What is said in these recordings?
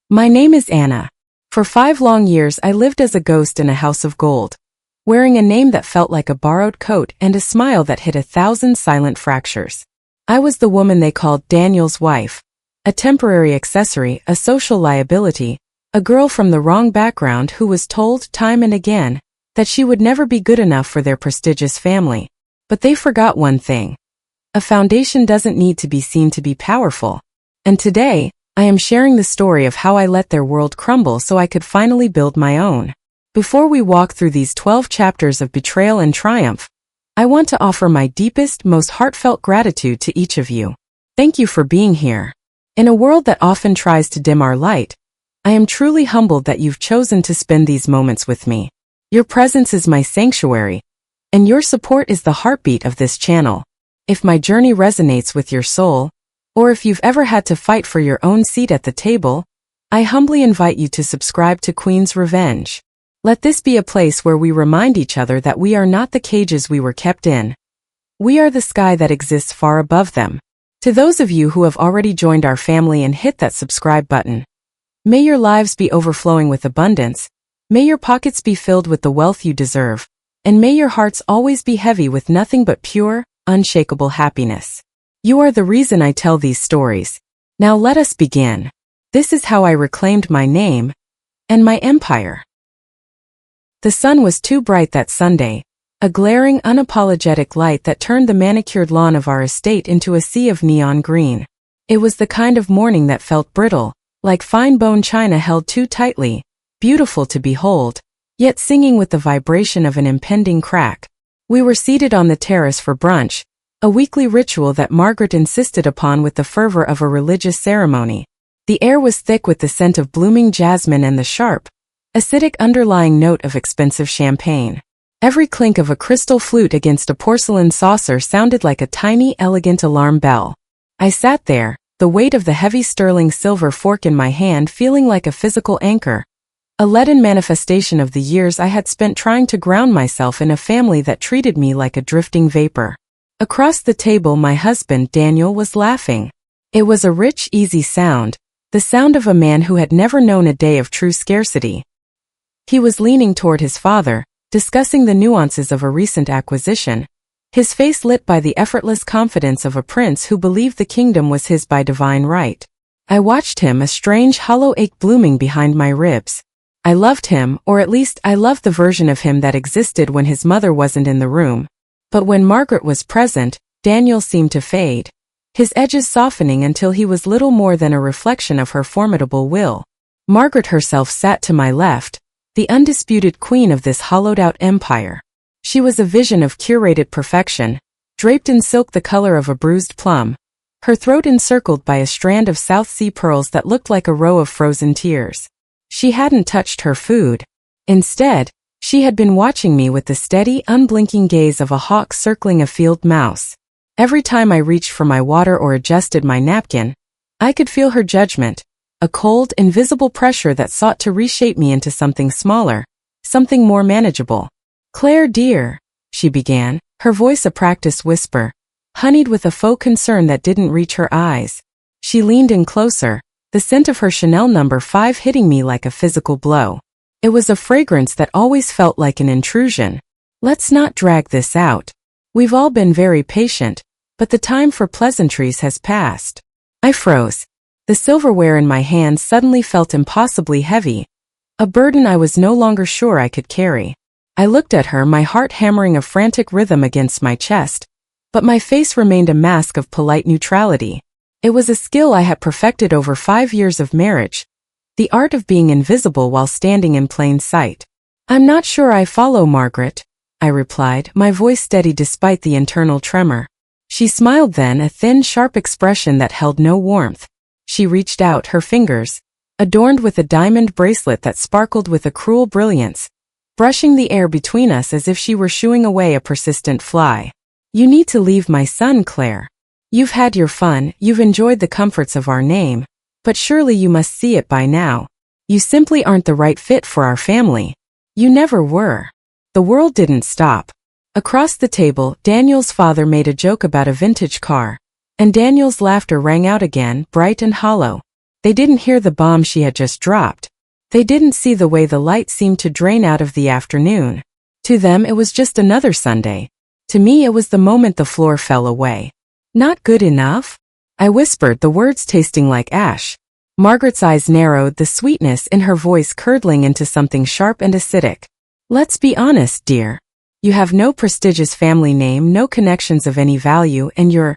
My name is Anna. For 5 long years I lived as a ghost in a house of gold, wearing a name that felt like a borrowed coat and a smile that hid 1,000 silent fractures. I was the woman they called Daniel's wife, a temporary accessory, a social liability, a girl from the wrong background who was told time and again that she would never be good enough for their prestigious family. But they forgot one thing. A foundation doesn't need to be seen to be powerful. And today, I am sharing the story of how I let their world crumble so I could finally build my own. Before we walk through these 12 chapters of betrayal and triumph, I want to offer my deepest, most heartfelt gratitude to each of you. Thank you for being here. In a world that often tries to dim our light, I am truly humbled that you've chosen to spend these moments with me. Your presence is my sanctuary, and your support is the heartbeat of this channel. If my journey resonates with your soul, or if you've ever had to fight for your own seat at the table, I humbly invite you to subscribe to Queen's Revenge. Let this be a place where we remind each other that we are not the cages we were kept in. We are the sky that exists far above them. To those of you who have already joined our family and hit that subscribe button, may your lives be overflowing with abundance, may your pockets be filled with the wealth you deserve, and may your hearts always be heavy with nothing but pure, unshakable happiness. You are the reason I tell these stories. Now let us begin. This is how I reclaimed my name and my empire. The sun was too bright that Sunday, a glaring, unapologetic light that turned the manicured lawn of our estate into a sea of neon green. It was the kind of morning that felt brittle, like fine bone china held too tightly, beautiful to behold, yet singing with the vibration of an impending crack. We were seated on the terrace for brunch, a weekly ritual that Margaret insisted upon with the fervor of a religious ceremony. The air was thick with the scent of blooming jasmine and the sharp, acidic underlying note of expensive champagne. Every clink of a crystal flute against a porcelain saucer sounded like a tiny, elegant alarm bell. I sat there, the weight of the heavy sterling silver fork in my hand feeling like a physical anchor, a leaden manifestation of the years I had spent trying to ground myself in a family that treated me like a drifting vapor. Across the table my husband, Daniel, was laughing. It was a rich, easy sound, the sound of a man who had never known a day of true scarcity. He was leaning toward his father, discussing the nuances of a recent acquisition, his face lit by the effortless confidence of a prince who believed the kingdom was his by divine right. I watched him, a strange hollow ache blooming behind my ribs. I loved him, or at least I loved the version of him that existed when his mother wasn't in the room. But when Margaret was present, Daniel seemed to fade, his edges softening until he was little more than a reflection of her formidable will. Margaret herself sat to my left, the undisputed queen of this hollowed-out empire. She was a vision of curated perfection, draped in silk the color of a bruised plum, her throat encircled by a strand of South Sea pearls that looked like a row of frozen tears. She hadn't touched her food. Instead, she had been watching me with the steady, unblinking gaze of a hawk circling a field mouse. Every time I reached for my water or adjusted my napkin, I could feel her judgment, a cold, invisible pressure that sought to reshape me into something smaller, something more manageable. "Claire dear," she began, her voice a practiced whisper, honeyed with a faux concern that didn't reach her eyes. She leaned in closer, the scent of her Chanel No. 5 hitting me like a physical blow. It was a fragrance that always felt like an intrusion. "Let's not drag this out. We've all been very patient, but the time for pleasantries has passed." I froze. The silverware in my hands suddenly felt impossibly heavy, a burden I was no longer sure I could carry. I looked at her, my heart hammering a frantic rhythm against my chest, but my face remained a mask of polite neutrality. It was a skill I had perfected over 5 years of marriage, the art of being invisible while standing in plain sight. "I'm not sure I follow, Margaret," I replied, my voice steady despite the internal tremor. She smiled then, a thin, sharp expression that held no warmth. She reached out, her fingers, adorned with a diamond bracelet that sparkled with a cruel brilliance, brushing the air between us as if she were shooing away a persistent fly. "You need to leave my son, Claire. You've had your fun, you've enjoyed the comforts of our name, but surely you must see it by now. You simply aren't the right fit for our family. You never were." The world didn't stop. Across the table, Daniel's father made a joke about a vintage car, and Daniel's laughter rang out again, bright and hollow. They didn't hear the bomb she had just dropped. They didn't see the way the light seemed to drain out of the afternoon. To them it was just another Sunday. To me it was the moment the floor fell away. Not good enough? I whispered, the words tasting like ash. Margaret's eyes narrowed, the sweetness in her voice curdling into something sharp and acidic. Let's be honest, dear. You have no prestigious family name, no connections of any value, and your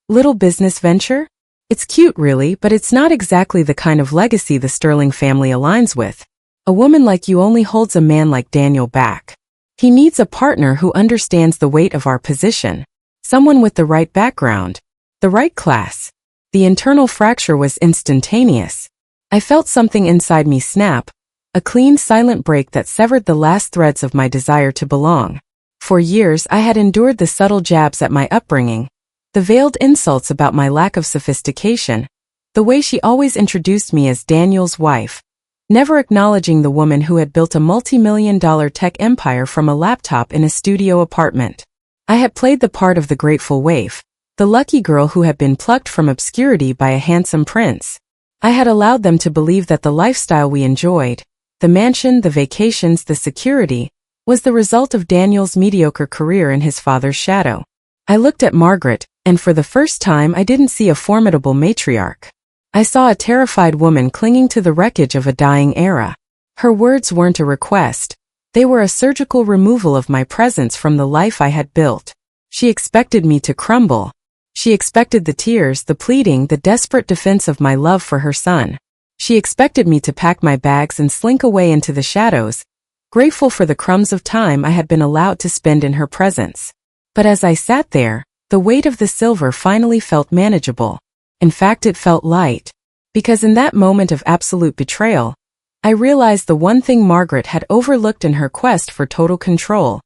little business venture? It's cute really, but it's not exactly the kind of legacy the Sterling family aligns with. A woman like you only holds a man like Daniel back. He needs a partner who understands the weight of our position. Someone with the right background. The right class. The internal fracture was instantaneous. I felt something inside me snap. A clean, silent break that severed the last threads of my desire to belong. For years I had endured the subtle jabs at my upbringing, the veiled insults about my lack of sophistication, the way she always introduced me as Daniel's wife, never acknowledging the woman who had built a multi-million-dollar tech empire from a laptop in a studio apartment. I had played the part of the grateful waif, the lucky girl who had been plucked from obscurity by a handsome prince. I had allowed them to believe that the lifestyle we enjoyed, the mansion, the vacations, the security, was the result of Daniel's mediocre career in his father's shadow. I looked at Margaret, and for the first time I didn't see a formidable matriarch. I saw a terrified woman clinging to the wreckage of a dying era. Her words weren't a request. They were a surgical removal of my presence from the life I had built. She expected me to crumble. She expected the tears, the pleading, the desperate defense of my love for her son. She expected me to pack my bags and slink away into the shadows, grateful for the crumbs of time I had been allowed to spend in her presence. But as I sat there, the weight of the silver finally felt manageable. In fact, it felt light. Because in that moment of absolute betrayal, I realized the one thing Margaret had overlooked in her quest for total control.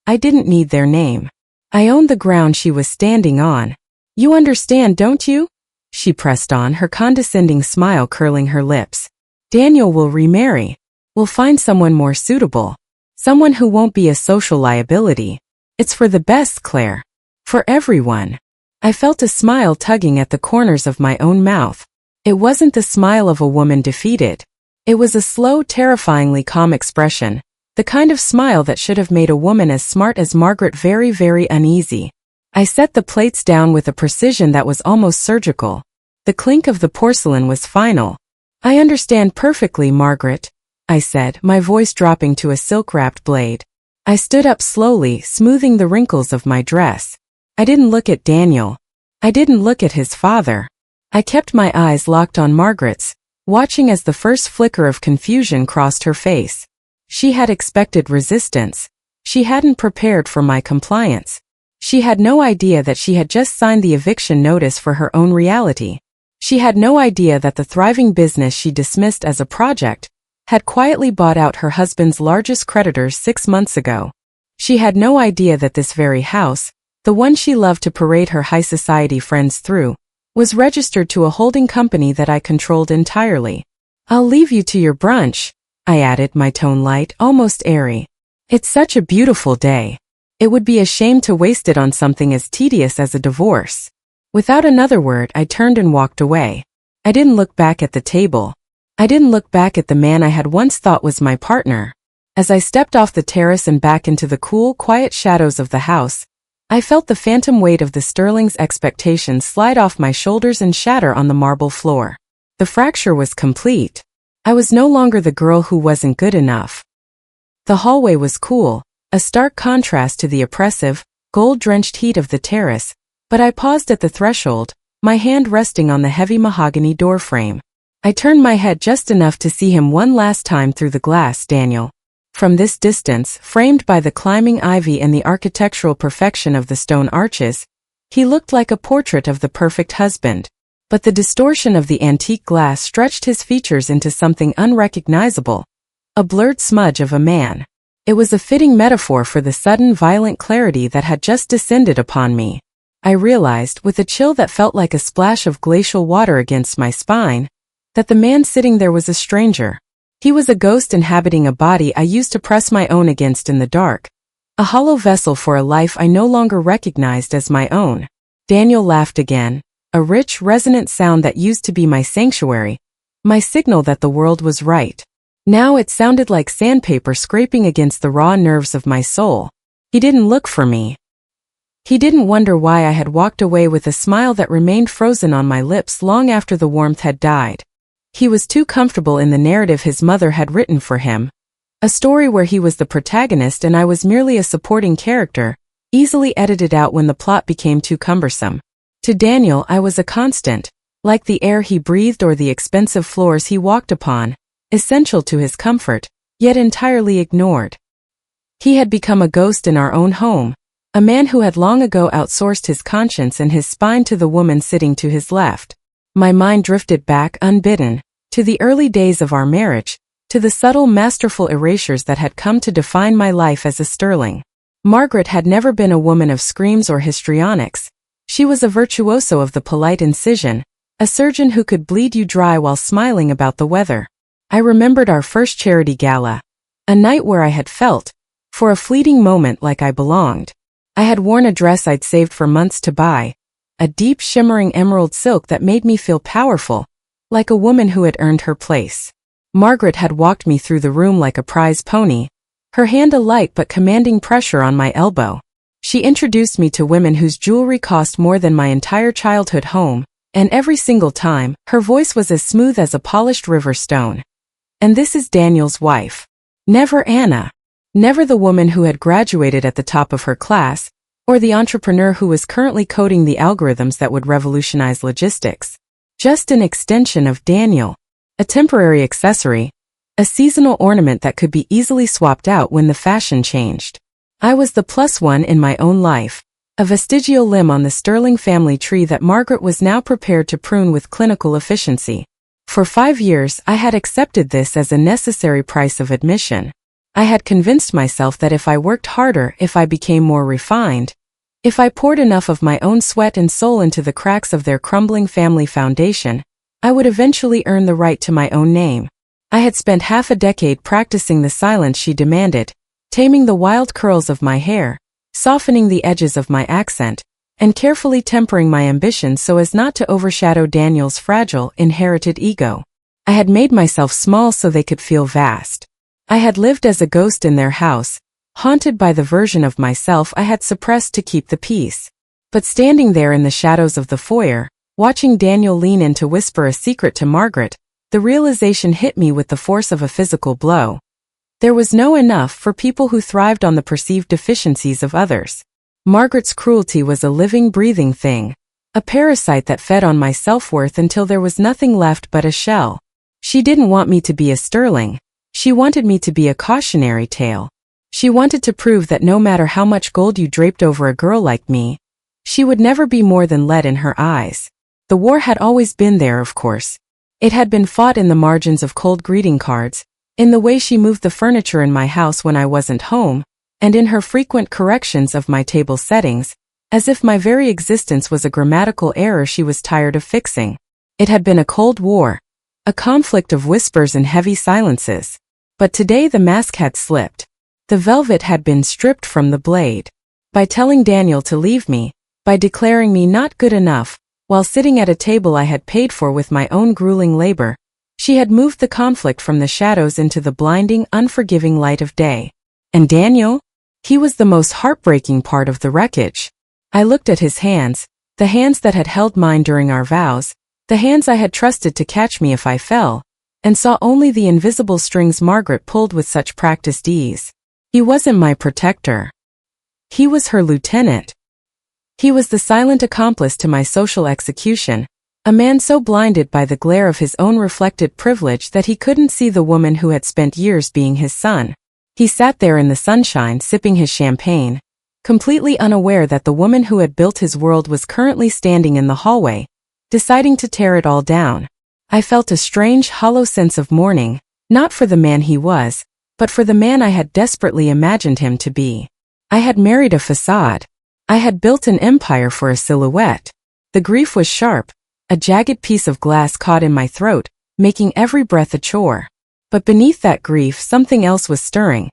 I didn't need their name. I owned the ground she was standing on. You understand, don't you? She pressed on, her condescending smile curling her lips. Daniel will remarry. We'll find someone more suitable. Someone who won't be a social liability. It's for the best, Claire. For everyone. I felt a smile tugging at the corners of my own mouth. It wasn't the smile of a woman defeated. It was a slow, terrifyingly calm expression, the kind of smile that should have made a woman as smart as Margaret very, very uneasy. I set the plates down with a precision that was almost surgical. The clink of the porcelain was final. I understand perfectly, Margaret, I said, my voice dropping to a silk-wrapped blade. I stood up slowly, smoothing the wrinkles of my dress. I didn't look at Daniel. I didn't look at his father. I kept my eyes locked on Margaret's, watching as the first flicker of confusion crossed her face. She had expected resistance. She hadn't prepared for my compliance. She had no idea that she had just signed the eviction notice for her own reality. She had no idea that the thriving business she dismissed as a project had quietly bought out her husband's largest creditors 6 months ago. She had no idea that this very house, the one she loved to parade her high society friends through, was registered to a holding company that I controlled entirely. I'll leave you to your brunch, I added, my tone light, almost airy. It's such a beautiful day. It would be a shame to waste it on something as tedious as a divorce. Without another word, I turned and walked away. I didn't look back at the table. I didn't look back at the man I had once thought was my partner. As I stepped off the terrace and back into the cool, quiet shadows of the house, I felt the phantom weight of the Sterling's expectations slide off my shoulders and shatter on the marble floor. The fracture was complete. I was no longer the girl who wasn't good enough. The hallway was cool, a stark contrast to the oppressive, gold-drenched heat of the terrace, but I paused at the threshold, my hand resting on the heavy mahogany doorframe. I turned my head just enough to see him one last time through the glass. Daniel. From this distance, framed by the climbing ivy and the architectural perfection of the stone arches, he looked like a portrait of the perfect husband. But the distortion of the antique glass stretched his features into something unrecognizable, a blurred smudge of a man. It was a fitting metaphor for the sudden violent clarity that had just descended upon me. I realized, with a chill that felt like a splash of glacial water against my spine, that the man sitting there was a stranger. He was a ghost inhabiting a body I used to press my own against in the dark, a hollow vessel for a life I no longer recognized as my own. Daniel laughed again, a rich, resonant sound that used to be my sanctuary, my signal that the world was right. Now it sounded like sandpaper scraping against the raw nerves of my soul. He didn't look for me. He didn't wonder why I had walked away with a smile that remained frozen on my lips long after the warmth had died. He was too comfortable in the narrative his mother had written for him. A story where he was the protagonist and I was merely a supporting character, easily edited out when the plot became too cumbersome. To Daniel I was a constant, like the air he breathed or the expensive floors he walked upon, essential to his comfort, yet entirely ignored. He had become a ghost in our own home, a man who had long ago outsourced his conscience and his spine to the woman sitting to his left. My mind drifted back unbidden, to the early days of our marriage, to the subtle masterful erasures that had come to define my life as a sterling. Margaret had never been a woman of screams or histrionics. She was a virtuoso of the polite incision, a surgeon who could bleed you dry while smiling about the weather. I remembered our first charity gala, a night where I had felt, for a fleeting moment, like I belonged. I had worn a dress I'd saved for months to buy, a deep shimmering emerald silk that made me feel powerful, like a woman who had earned her place. Margaret had walked me through the room like a prize pony, her hand a light but commanding pressure on my elbow. She introduced me to women whose jewelry cost more than my entire childhood home, and every single time, her voice was as smooth as a polished river stone. And this is Daniel's wife. Never Anna. Never the woman who had graduated at the top of her class, or the entrepreneur who was currently coding the algorithms that would revolutionize logistics. Just an extension of Daniel. A temporary accessory, a seasonal ornament that could be easily swapped out when the fashion changed. I was the plus one in my own life, a vestigial limb on the sterling family tree that Margaret was now prepared to prune with clinical efficiency. For 5 years I had accepted this as a necessary price of admission. I had convinced myself that if I worked harder, if I became more refined, if I poured enough of my own sweat and soul into the cracks of their crumbling family foundation, I would eventually earn the right to my own name. I had spent half a decade practicing the silence she demanded, taming the wild curls of my hair, softening the edges of my accent, and carefully tempering my ambition so as not to overshadow Daniel's fragile, inherited ego. I had made myself small so they could feel vast. I had lived as a ghost in their house, haunted by the version of myself I had suppressed to keep the peace. But standing there in the shadows of the foyer, watching Daniel lean in to whisper a secret to Margaret, the realization hit me with the force of a physical blow. There was no enough for people who thrived on the perceived deficiencies of others. Margaret's cruelty was a living, breathing thing, a parasite that fed on my self-worth until there was nothing left but a shell. She didn't want me to be a sterling. She wanted me to be a cautionary tale. She wanted to prove that no matter how much gold you draped over a girl like me, she would never be more than lead in her eyes. The war had always been there, of course. It had been fought in the margins of cold greeting cards, in the way she moved the furniture in my house when I wasn't home, and in her frequent corrections of my table settings, as if my very existence was a grammatical error she was tired of fixing. It had been a cold war, a conflict of whispers and heavy silences. But today the mask had slipped. The velvet had been stripped from the blade. By telling Daniel to leave me, by declaring me not good enough, while sitting at a table I had paid for with my own grueling labor, she had moved the conflict from the shadows into the blinding, unforgiving light of day. And Daniel? He was the most heartbreaking part of the wreckage. I looked at his hands, the hands that had held mine during our vows, the hands I had trusted to catch me if I fell, and saw only the invisible strings Margaret pulled with such practiced ease. He wasn't my protector. He was her lieutenant. He was the silent accomplice to my social execution, a man so blinded by the glare of his own reflected privilege that he couldn't see the woman who had spent years being his son. He sat there in the sunshine sipping his champagne, completely unaware that the woman who had built his world was currently standing in the hallway, deciding to tear it all down. I felt a strange, hollow sense of mourning, not for the man he was, but for the man I had desperately imagined him to be. I had married a facade. I had built an empire for a silhouette. The grief was sharp, a jagged piece of glass caught in my throat, making every breath a chore. But beneath that grief something else was stirring,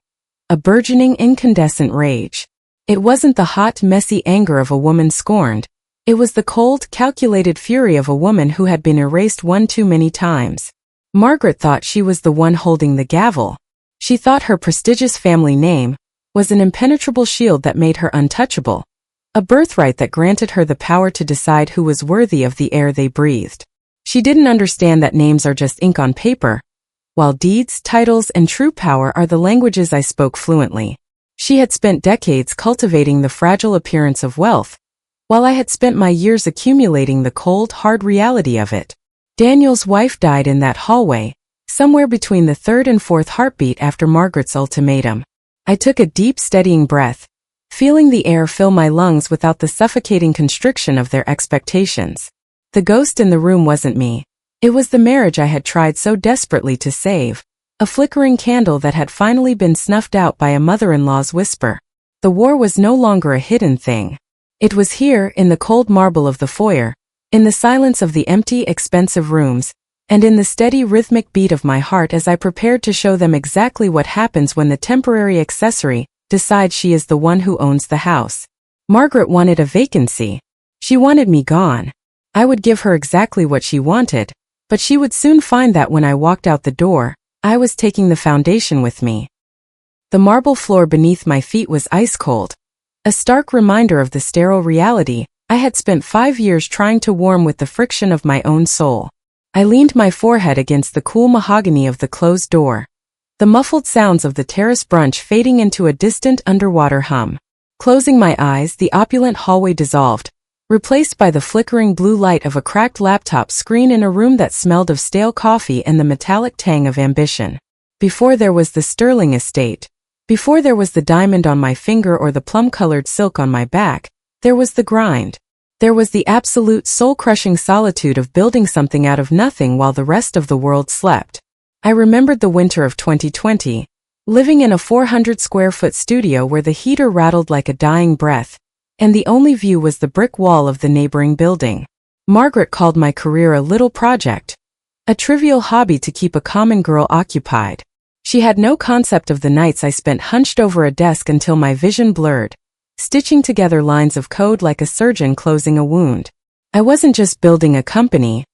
a burgeoning incandescent rage. It wasn't the hot, messy anger of a woman scorned. It was the cold, calculated fury of a woman who had been erased one too many times. Margaret thought she was the one holding the gavel. She thought her prestigious family name was an impenetrable shield that made her untouchable, a birthright that granted her the power to decide who was worthy of the air they breathed. She didn't understand that names are just ink on paper, while deeds, titles, and true power are the languages I spoke fluently. She had spent decades cultivating the fragile appearance of wealth, while I had spent my years accumulating the cold, hard reality of it. Daniel's wife died in that hallway, somewhere between the third and fourth heartbeat after Margaret's ultimatum. I took a deep, steadying breath, feeling the air fill my lungs without the suffocating constriction of their expectations. The ghost in the room wasn't me. It was the marriage I had tried so desperately to save, a flickering candle that had finally been snuffed out by a mother-in-law's whisper. The war was no longer a hidden thing. It was here, in the cold marble of the foyer, in the silence of the empty, expensive rooms, and in the steady rhythmic beat of my heart as I prepared to show them exactly what happens when the temporary accessory decides she is the one who owns the house. Margaret wanted a vacancy. She wanted me gone. I would give her exactly what she wanted, but she would soon find that when I walked out the door, I was taking the foundation with me. The marble floor beneath my feet was ice cold, a stark reminder of the sterile reality I had spent 5 years trying to warm with the friction of my own soul. I leaned my forehead against the cool mahogany of the closed door, the muffled sounds of the terrace brunch fading into a distant underwater hum. Closing my eyes, the opulent hallway dissolved, replaced by the flickering blue light of a cracked laptop screen in a room that smelled of stale coffee and the metallic tang of ambition. Before there was the sterling estate, before there was the diamond on my finger or the plum-colored silk on my back, there was the grind. There was the absolute soul-crushing solitude of building something out of nothing while the rest of the world slept. I remembered the winter of 2020, living in a 400-square-foot studio where the heater rattled like a dying breath, and the only view was the brick wall of the neighboring building. Margaret called my career a little project, a trivial hobby to keep a common girl occupied. She had no concept of the nights I spent hunched over a desk until my vision blurred, stitching together lines of code like a surgeon closing a wound. I wasn't just building a company.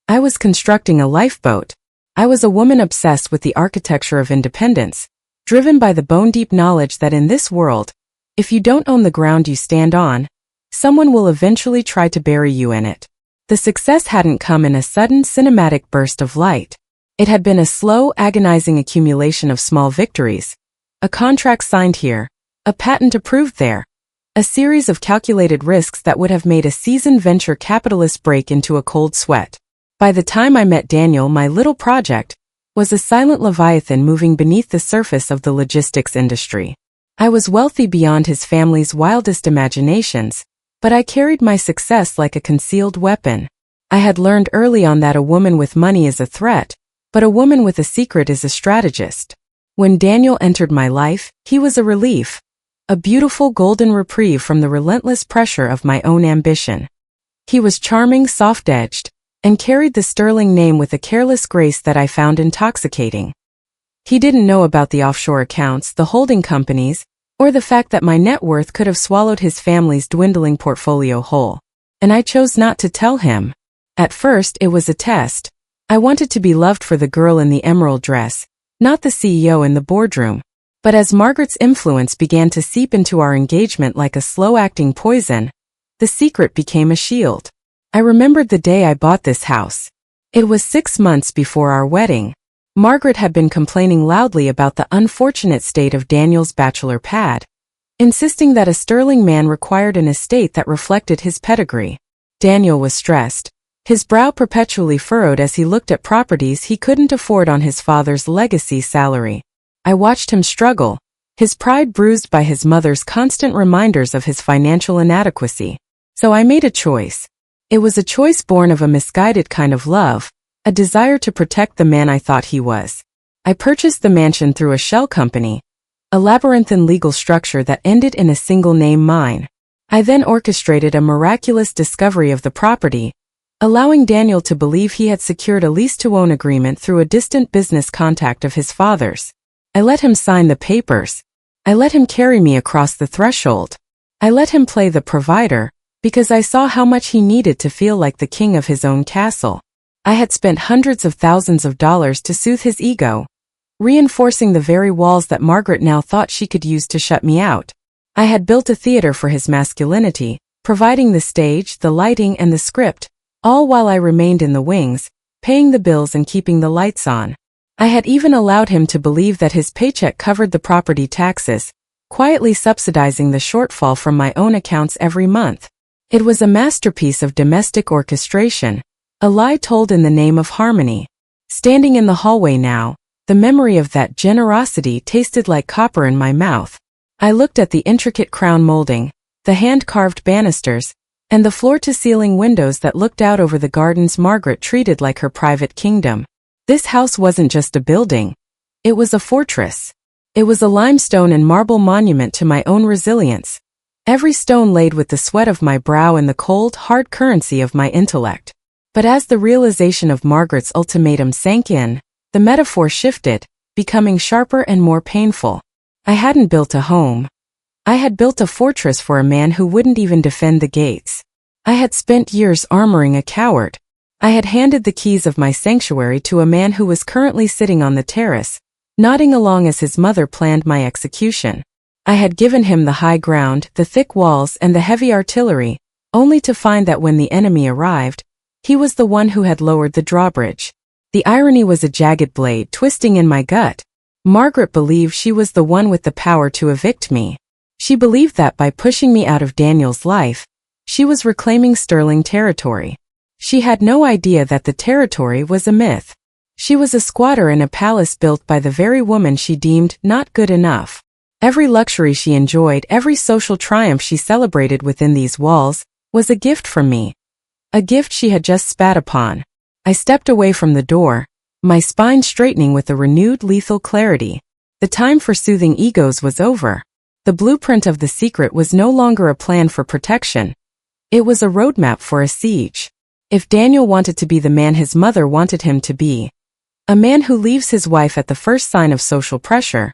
I was constructing a lifeboat. I was a woman obsessed with the architecture of independence, driven by the bone-deep knowledge that in this world, if you don't own the ground you stand on, someone will eventually try to bury you in it. The success hadn't come in a sudden cinematic burst of light. It had been a slow, agonizing accumulation of small victories. A contract signed here, a patent approved there, a series of calculated risks that would have made a seasoned venture capitalist break into a cold sweat. By the time I met Daniel, my little project was a silent leviathan moving beneath the surface of the logistics industry. I was wealthy beyond his family's wildest imaginations, but I carried my success like a concealed weapon. I had learned early on that a woman with money is a threat, but a woman with a secret is a strategist. When Daniel entered my life, he was a relief, a beautiful golden reprieve from the relentless pressure of my own ambition. He was charming, soft-edged, and carried the sterling name with a careless grace that I found intoxicating. He didn't know about the offshore accounts, the holding companies, or the fact that my net worth could have swallowed his family's dwindling portfolio whole. And I chose not to tell him. At first, it was a test. I wanted to be loved for the girl in the emerald dress, not the CEO in the boardroom. But as Margaret's influence began to seep into our engagement like a slow-acting poison, the secret became a shield. I remembered the day I bought this house. It was 6 months before our wedding. Margaret had been complaining loudly about the unfortunate state of Daniel's bachelor pad, insisting that a sterling man required an estate that reflected his pedigree. Daniel was stressed, his brow perpetually furrowed as he looked at properties he couldn't afford on his father's legacy salary. I watched him struggle, his pride bruised by his mother's constant reminders of his financial inadequacy. So I made a choice. It was a choice born of a misguided kind of love, a desire to protect the man I thought he was. I purchased the mansion through a shell company, a labyrinthine legal structure that ended in a single name mine. I then orchestrated a miraculous discovery of the property, allowing Daniel to believe he had secured a lease-to-own agreement through a distant business contact of his father's. I let him sign the papers. I let him carry me across the threshold. I let him play the provider, because I saw how much he needed to feel like the king of his own castle. I had spent hundreds of thousands of dollars to soothe his ego, reinforcing the very walls that Margaret now thought she could use to shut me out. I had built a theater for his masculinity, providing the stage, the lighting, and the script, all while I remained in the wings, paying the bills and keeping the lights on. I had even allowed him to believe that his paycheck covered the property taxes, quietly subsidizing the shortfall from my own accounts every month. It was a masterpiece of domestic orchestration, a lie told in the name of harmony. Standing in the hallway now, the memory of that generosity tasted like copper in my mouth. I looked at the intricate crown molding, the hand-carved banisters, and the floor-to-ceiling windows that looked out over the gardens Margaret treated like her private kingdom. This house wasn't just a building. It was a fortress. It was a limestone and marble monument to my own resilience, every stone laid with the sweat of my brow and the cold, hard currency of my intellect. But as the realization of Margaret's ultimatum sank in, the metaphor shifted, becoming sharper and more painful. I hadn't built a home. I had built a fortress for a man who wouldn't even defend the gates. I had spent years armoring a coward. I had handed the keys of my sanctuary to a man who was currently sitting on the terrace, nodding along as his mother planned my execution. I had given him the high ground, the thick walls, and the heavy artillery, only to find that when the enemy arrived, he was the one who had lowered the drawbridge. The irony was a jagged blade twisting in my gut. Margaret believed she was the one with the power to evict me. She believed that by pushing me out of Daniel's life, she was reclaiming sterling territory. She had no idea that the territory was a myth. She was a squatter in a palace built by the very woman she deemed not good enough. Every luxury she enjoyed, every social triumph she celebrated within these walls, was a gift from me. A gift she had just spat upon. I stepped away from the door, my spine straightening with a renewed lethal clarity. The time for soothing egos was over. The blueprint of the secret was no longer a plan for protection. It was a roadmap for a siege. If Daniel wanted to be the man his mother wanted him to be, a man who leaves his wife at the first sign of social pressure,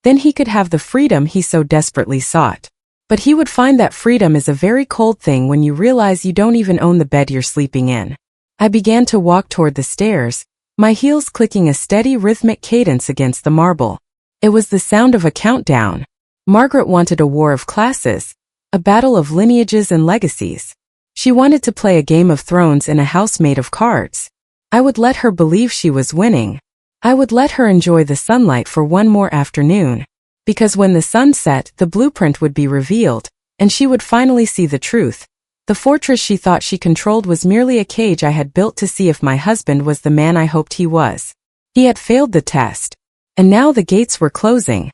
then he could have the freedom he so desperately sought. But he would find that freedom is a very cold thing when you realize you don't even own the bed you're sleeping in. I began to walk toward the stairs, my heels clicking a steady rhythmic cadence against the marble. It was the sound of a countdown. Margaret wanted a war of classes, a battle of lineages and legacies. She wanted to play a Game of Thrones in a house made of cards. I would let her believe she was winning. I would let her enjoy the sunlight for one more afternoon. Because when the sun set, the blueprint would be revealed, and she would finally see the truth. The fortress she thought she controlled was merely a cage I had built to see if my husband was the man I hoped he was. He had failed the test. And now the gates were closing.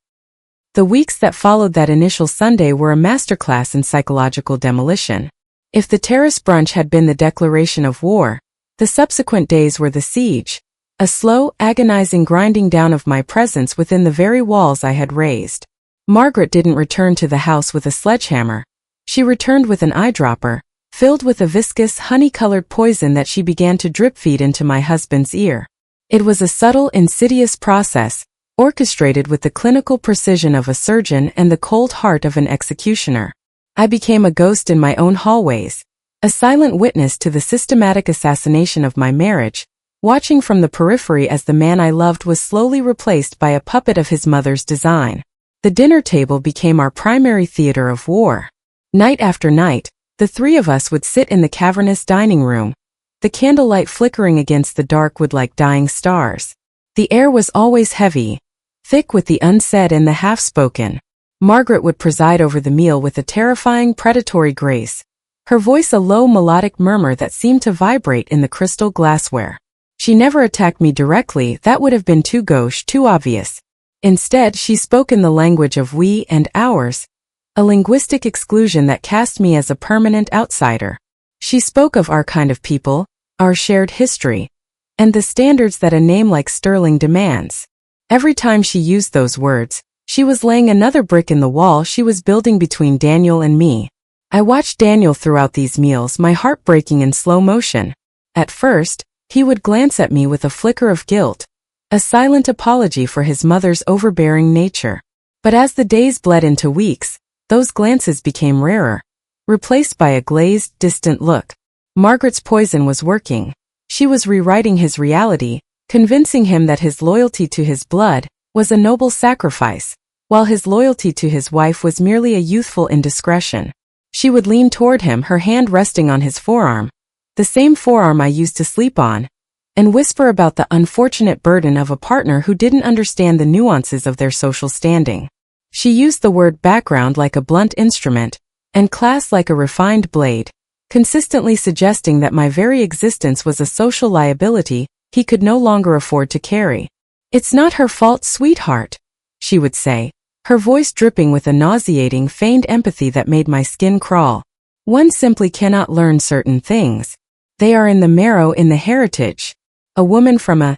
The weeks that followed that initial Sunday were a masterclass in psychological demolition. If the terrace brunch had been the declaration of war, the subsequent days were the siege, a slow, agonizing grinding down of my presence within the very walls I had raised. Margaret didn't return to the house with a sledgehammer. She returned with an eyedropper, filled with a viscous, honey-colored poison that she began to drip-feed into my husband's ear. It was a subtle, insidious process, orchestrated with the clinical precision of a surgeon and the cold heart of an executioner. I became a ghost in my own hallways, a silent witness to the systematic assassination of my marriage, watching from the periphery as the man I loved was slowly replaced by a puppet of his mother's design. The dinner table became our primary theater of war. Night after night, the three of us would sit in the cavernous dining room, the candlelight flickering against the dark wood like dying stars. The air was always heavy, thick with the unsaid and the half-spoken. Margaret would preside over the meal with a terrifying predatory grace, her voice a low melodic murmur that seemed to vibrate in the crystal glassware. She never attacked me directly, that would have been too gauche, too obvious. Instead, she spoke in the language of we and ours, a linguistic exclusion that cast me as a permanent outsider. She spoke of our kind of people, our shared history, and the standards that a name like Sterling demands. Every time she used those words, she was laying another brick in the wall she was building between Daniel and me. I watched Daniel throughout these meals, my heart breaking in slow motion. At first, he would glance at me with a flicker of guilt, a silent apology for his mother's overbearing nature. But as the days bled into weeks, those glances became rarer, replaced by a glazed, distant look. Margaret's poison was working. She was rewriting his reality, convincing him that his loyalty to his blood was a noble sacrifice, while his loyalty to his wife was merely a youthful indiscretion. She would lean toward him, her hand resting on his forearm, the same forearm I used to sleep on, and whisper about the unfortunate burden of a partner who didn't understand the nuances of their social standing. She used the word background like a blunt instrument, and class like a refined blade, consistently suggesting that my very existence was a social liability he could no longer afford to carry. "It's not her fault, sweetheart," she would say, her voice dripping with a nauseating, feigned empathy that made my skin crawl. "One simply cannot learn certain things. They are in the marrow, in the heritage. A woman from a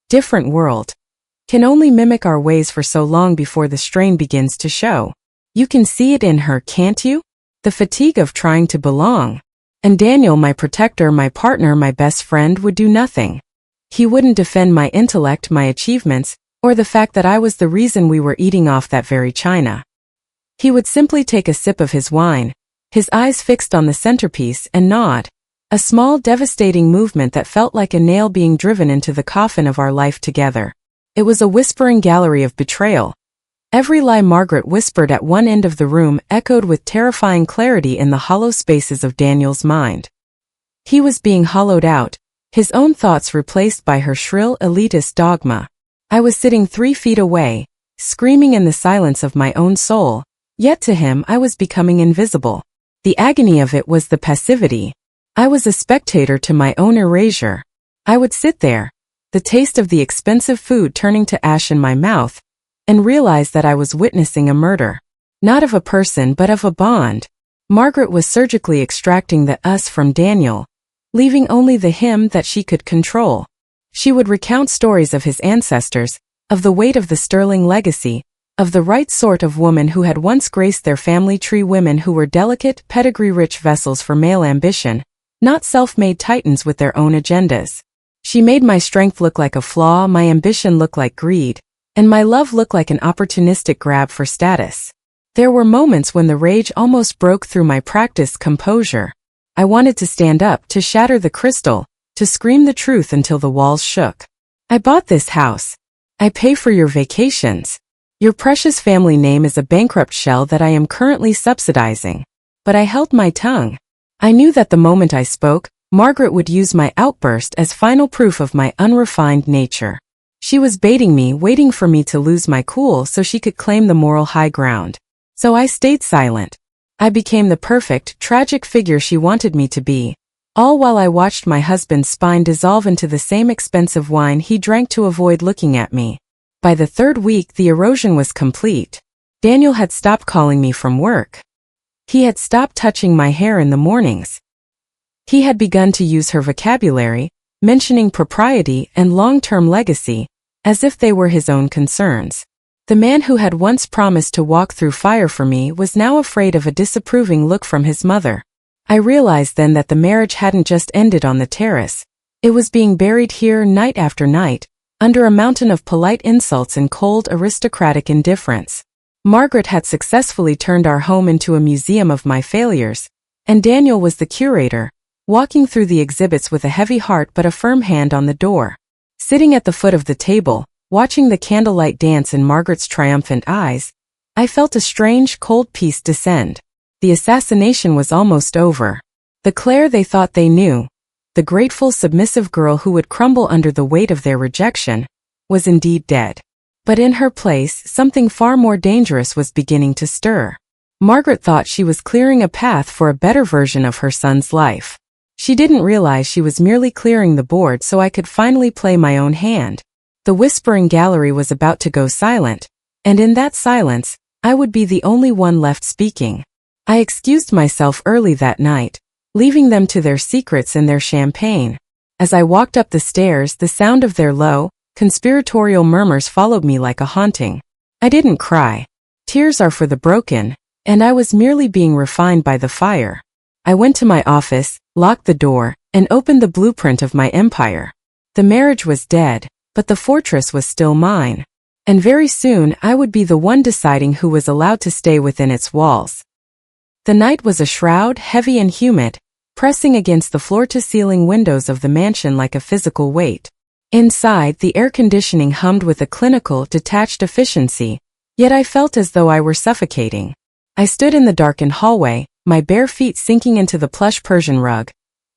different world can only mimic our ways for so long before the strain begins to show. You can see it in her, can't you? The fatigue of trying to belong. And Daniel, my protector, my partner, my best friend, would do nothing. He wouldn't defend my intellect, my achievements, or the fact that I was the reason we were eating off that very china. He would simply take a sip of his wine, his eyes fixed on the centerpiece, and nod. A small, devastating movement that felt like a nail being driven into the coffin of our life together. It was a whispering gallery of betrayal. Every lie Margaret whispered at one end of the room echoed with terrifying clarity in the hollow spaces of Daniel's mind. He was being hollowed out, his own thoughts replaced by her shrill, elitist dogma. I was sitting 3 feet away, screaming in the silence of my own soul, yet to him I was becoming invisible. The agony of it was the passivity. I was a spectator to my own erasure. I would sit there, the taste of the expensive food turning to ash in my mouth, and realize that I was witnessing a murder. Not of a person but of a bond. Margaret was surgically extracting the us from Daniel, leaving only the him that she could control. She would recount stories of his ancestors, of the weight of the sterling legacy, of the right sort of woman who had once graced their family tree, women who were delicate, pedigree-rich vessels for male ambition, not self-made titans with their own agendas. She made my strength look like a flaw, my ambition look like greed, and my love look like an opportunistic grab for status. There were moments when the rage almost broke through my practiced composure. I wanted to stand up, to shatter the crystal, to scream the truth until the walls shook. I bought this house. I pay for your vacations. Your precious family name is a bankrupt shell that I am currently subsidizing. But I held my tongue. I knew that the moment I spoke, Margaret would use my outburst as final proof of my unrefined nature. She was baiting me, waiting for me to lose my cool so she could claim the moral high ground. So I stayed silent. I became the perfect, tragic figure she wanted me to be, all while I watched my husband's spine dissolve into the same expensive wine he drank to avoid looking at me. By the 3rd week, the erosion was complete. Daniel had stopped calling me from work. He had stopped touching my hair in the mornings. He had begun to use her vocabulary, mentioning propriety and long-term legacy, as if they were his own concerns. The man who had once promised to walk through fire for me was now afraid of a disapproving look from his mother. I realized then that the marriage hadn't just ended on the terrace. It was being buried here night after night, under a mountain of polite insults and cold aristocratic indifference. Margaret had successfully turned our home into a museum of my failures, and Daniel was the curator, walking through the exhibits with a heavy heart but a firm hand on the door. Sitting at the foot of the table, watching the candlelight dance in Margaret's triumphant eyes, I felt a strange, cold peace descend. The assassination was almost over. The Claire they thought they knew, the grateful, submissive girl who would crumble under the weight of their rejection, was indeed dead. But in her place, something far more dangerous was beginning to stir. Margaret thought she was clearing a path for a better version of her son's life. She didn't realize she was merely clearing the board so I could finally play my own hand. The whispering gallery was about to go silent, and in that silence, I would be the only one left speaking. I excused myself early that night, leaving them to their secrets and their champagne. As I walked up the stairs, the sound of their low, conspiratorial murmurs followed me like a haunting. I didn't cry. Tears are for the broken, and I was merely being refined by the fire. I went to my office, locked the door, and opened the blueprint of my empire. The marriage was dead, but the fortress was still mine. And very soon I would be the one deciding who was allowed to stay within its walls. The night was a shroud, heavy and humid, pressing against the floor-to-ceiling windows of the mansion like a physical weight. Inside, the air conditioning hummed with a clinical, detached efficiency, yet I felt as though I were suffocating. I stood in the darkened hallway, my bare feet sinking into the plush Persian rug,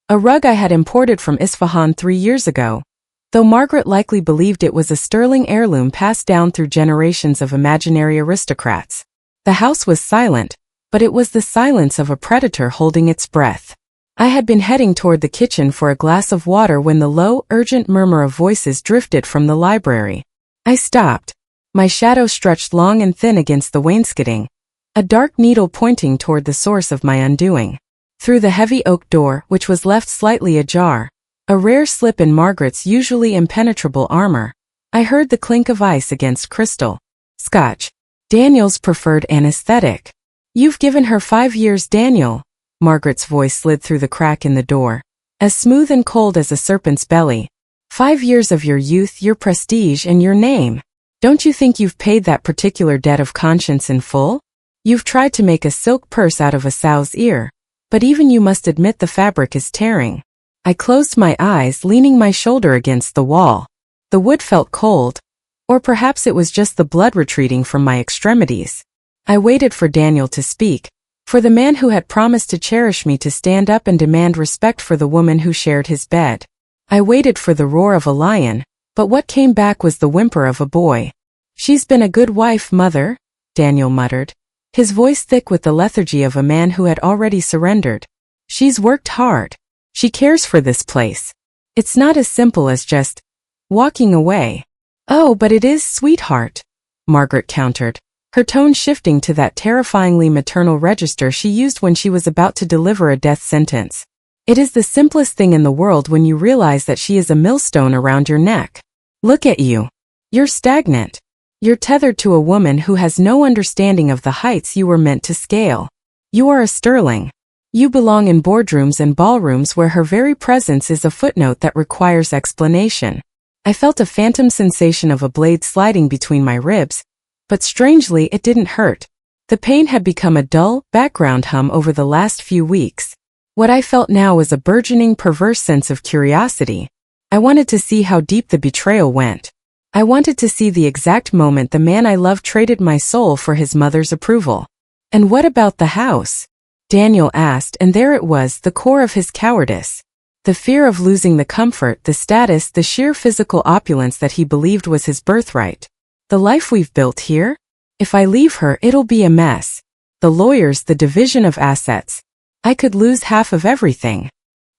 a rug I had imported from Isfahan 3 years ago, though Margaret likely believed it was a sterling heirloom passed down through generations of imaginary aristocrats. The house was silent, but it was the silence of a predator holding its breath. I had been heading toward the kitchen for a glass of water when the low, urgent murmur of voices drifted from the library. I stopped. My shadow stretched long and thin against the wainscoting, a dark needle pointing toward the source of my undoing. Through the heavy oak door, which was left slightly ajar, a rare slip in Margaret's usually impenetrable armor, I heard the clink of ice against crystal. Scotch. Daniel's preferred anesthetic. You've given her 5 years, Daniel. Margaret's voice slid through the crack in the door, as smooth and cold as a serpent's belly. 5 years of your youth, your prestige, and your name. Don't you think you've paid that particular debt of conscience in full? You've tried to make a silk purse out of a sow's ear, but even you must admit the fabric is tearing. I closed my eyes, leaning my shoulder against the wall. The wood felt cold, or perhaps it was just the blood retreating from my extremities. I waited for Daniel to speak, for the man who had promised to cherish me to stand up and demand respect for the woman who shared his bed. I waited for the roar of a lion, but what came back was the whimper of a boy. She's been a good wife, Mother, Daniel muttered, his voice thick with the lethargy of a man who had already surrendered. She's worked hard. She cares for this place. It's not as simple as just walking away. Oh, but it is, sweetheart, Margaret countered, her tone shifting to that terrifyingly maternal register she used when she was about to deliver a death sentence. It is the simplest thing in the world when you realize that she is a millstone around your neck. Look at you. You're stagnant. You're tethered to a woman who has no understanding of the heights you were meant to scale. You are a sterling. You belong in boardrooms and ballrooms where her very presence is a footnote that requires explanation. I felt a phantom sensation of a blade sliding between my ribs, but strangely it didn't hurt. The pain had become a dull, background hum over the last few weeks. What I felt now was a burgeoning, perverse sense of curiosity. I wanted to see how deep the betrayal went. I wanted to see the exact moment the man I loved traded my soul for his mother's approval. And what about the house? Daniel asked, and there it was, the core of his cowardice. The fear of losing the comfort, the status, the sheer physical opulence that he believed was his birthright. The life we've built here? If I leave her, it'll be a mess. The lawyers, the division of assets. I could lose half of everything.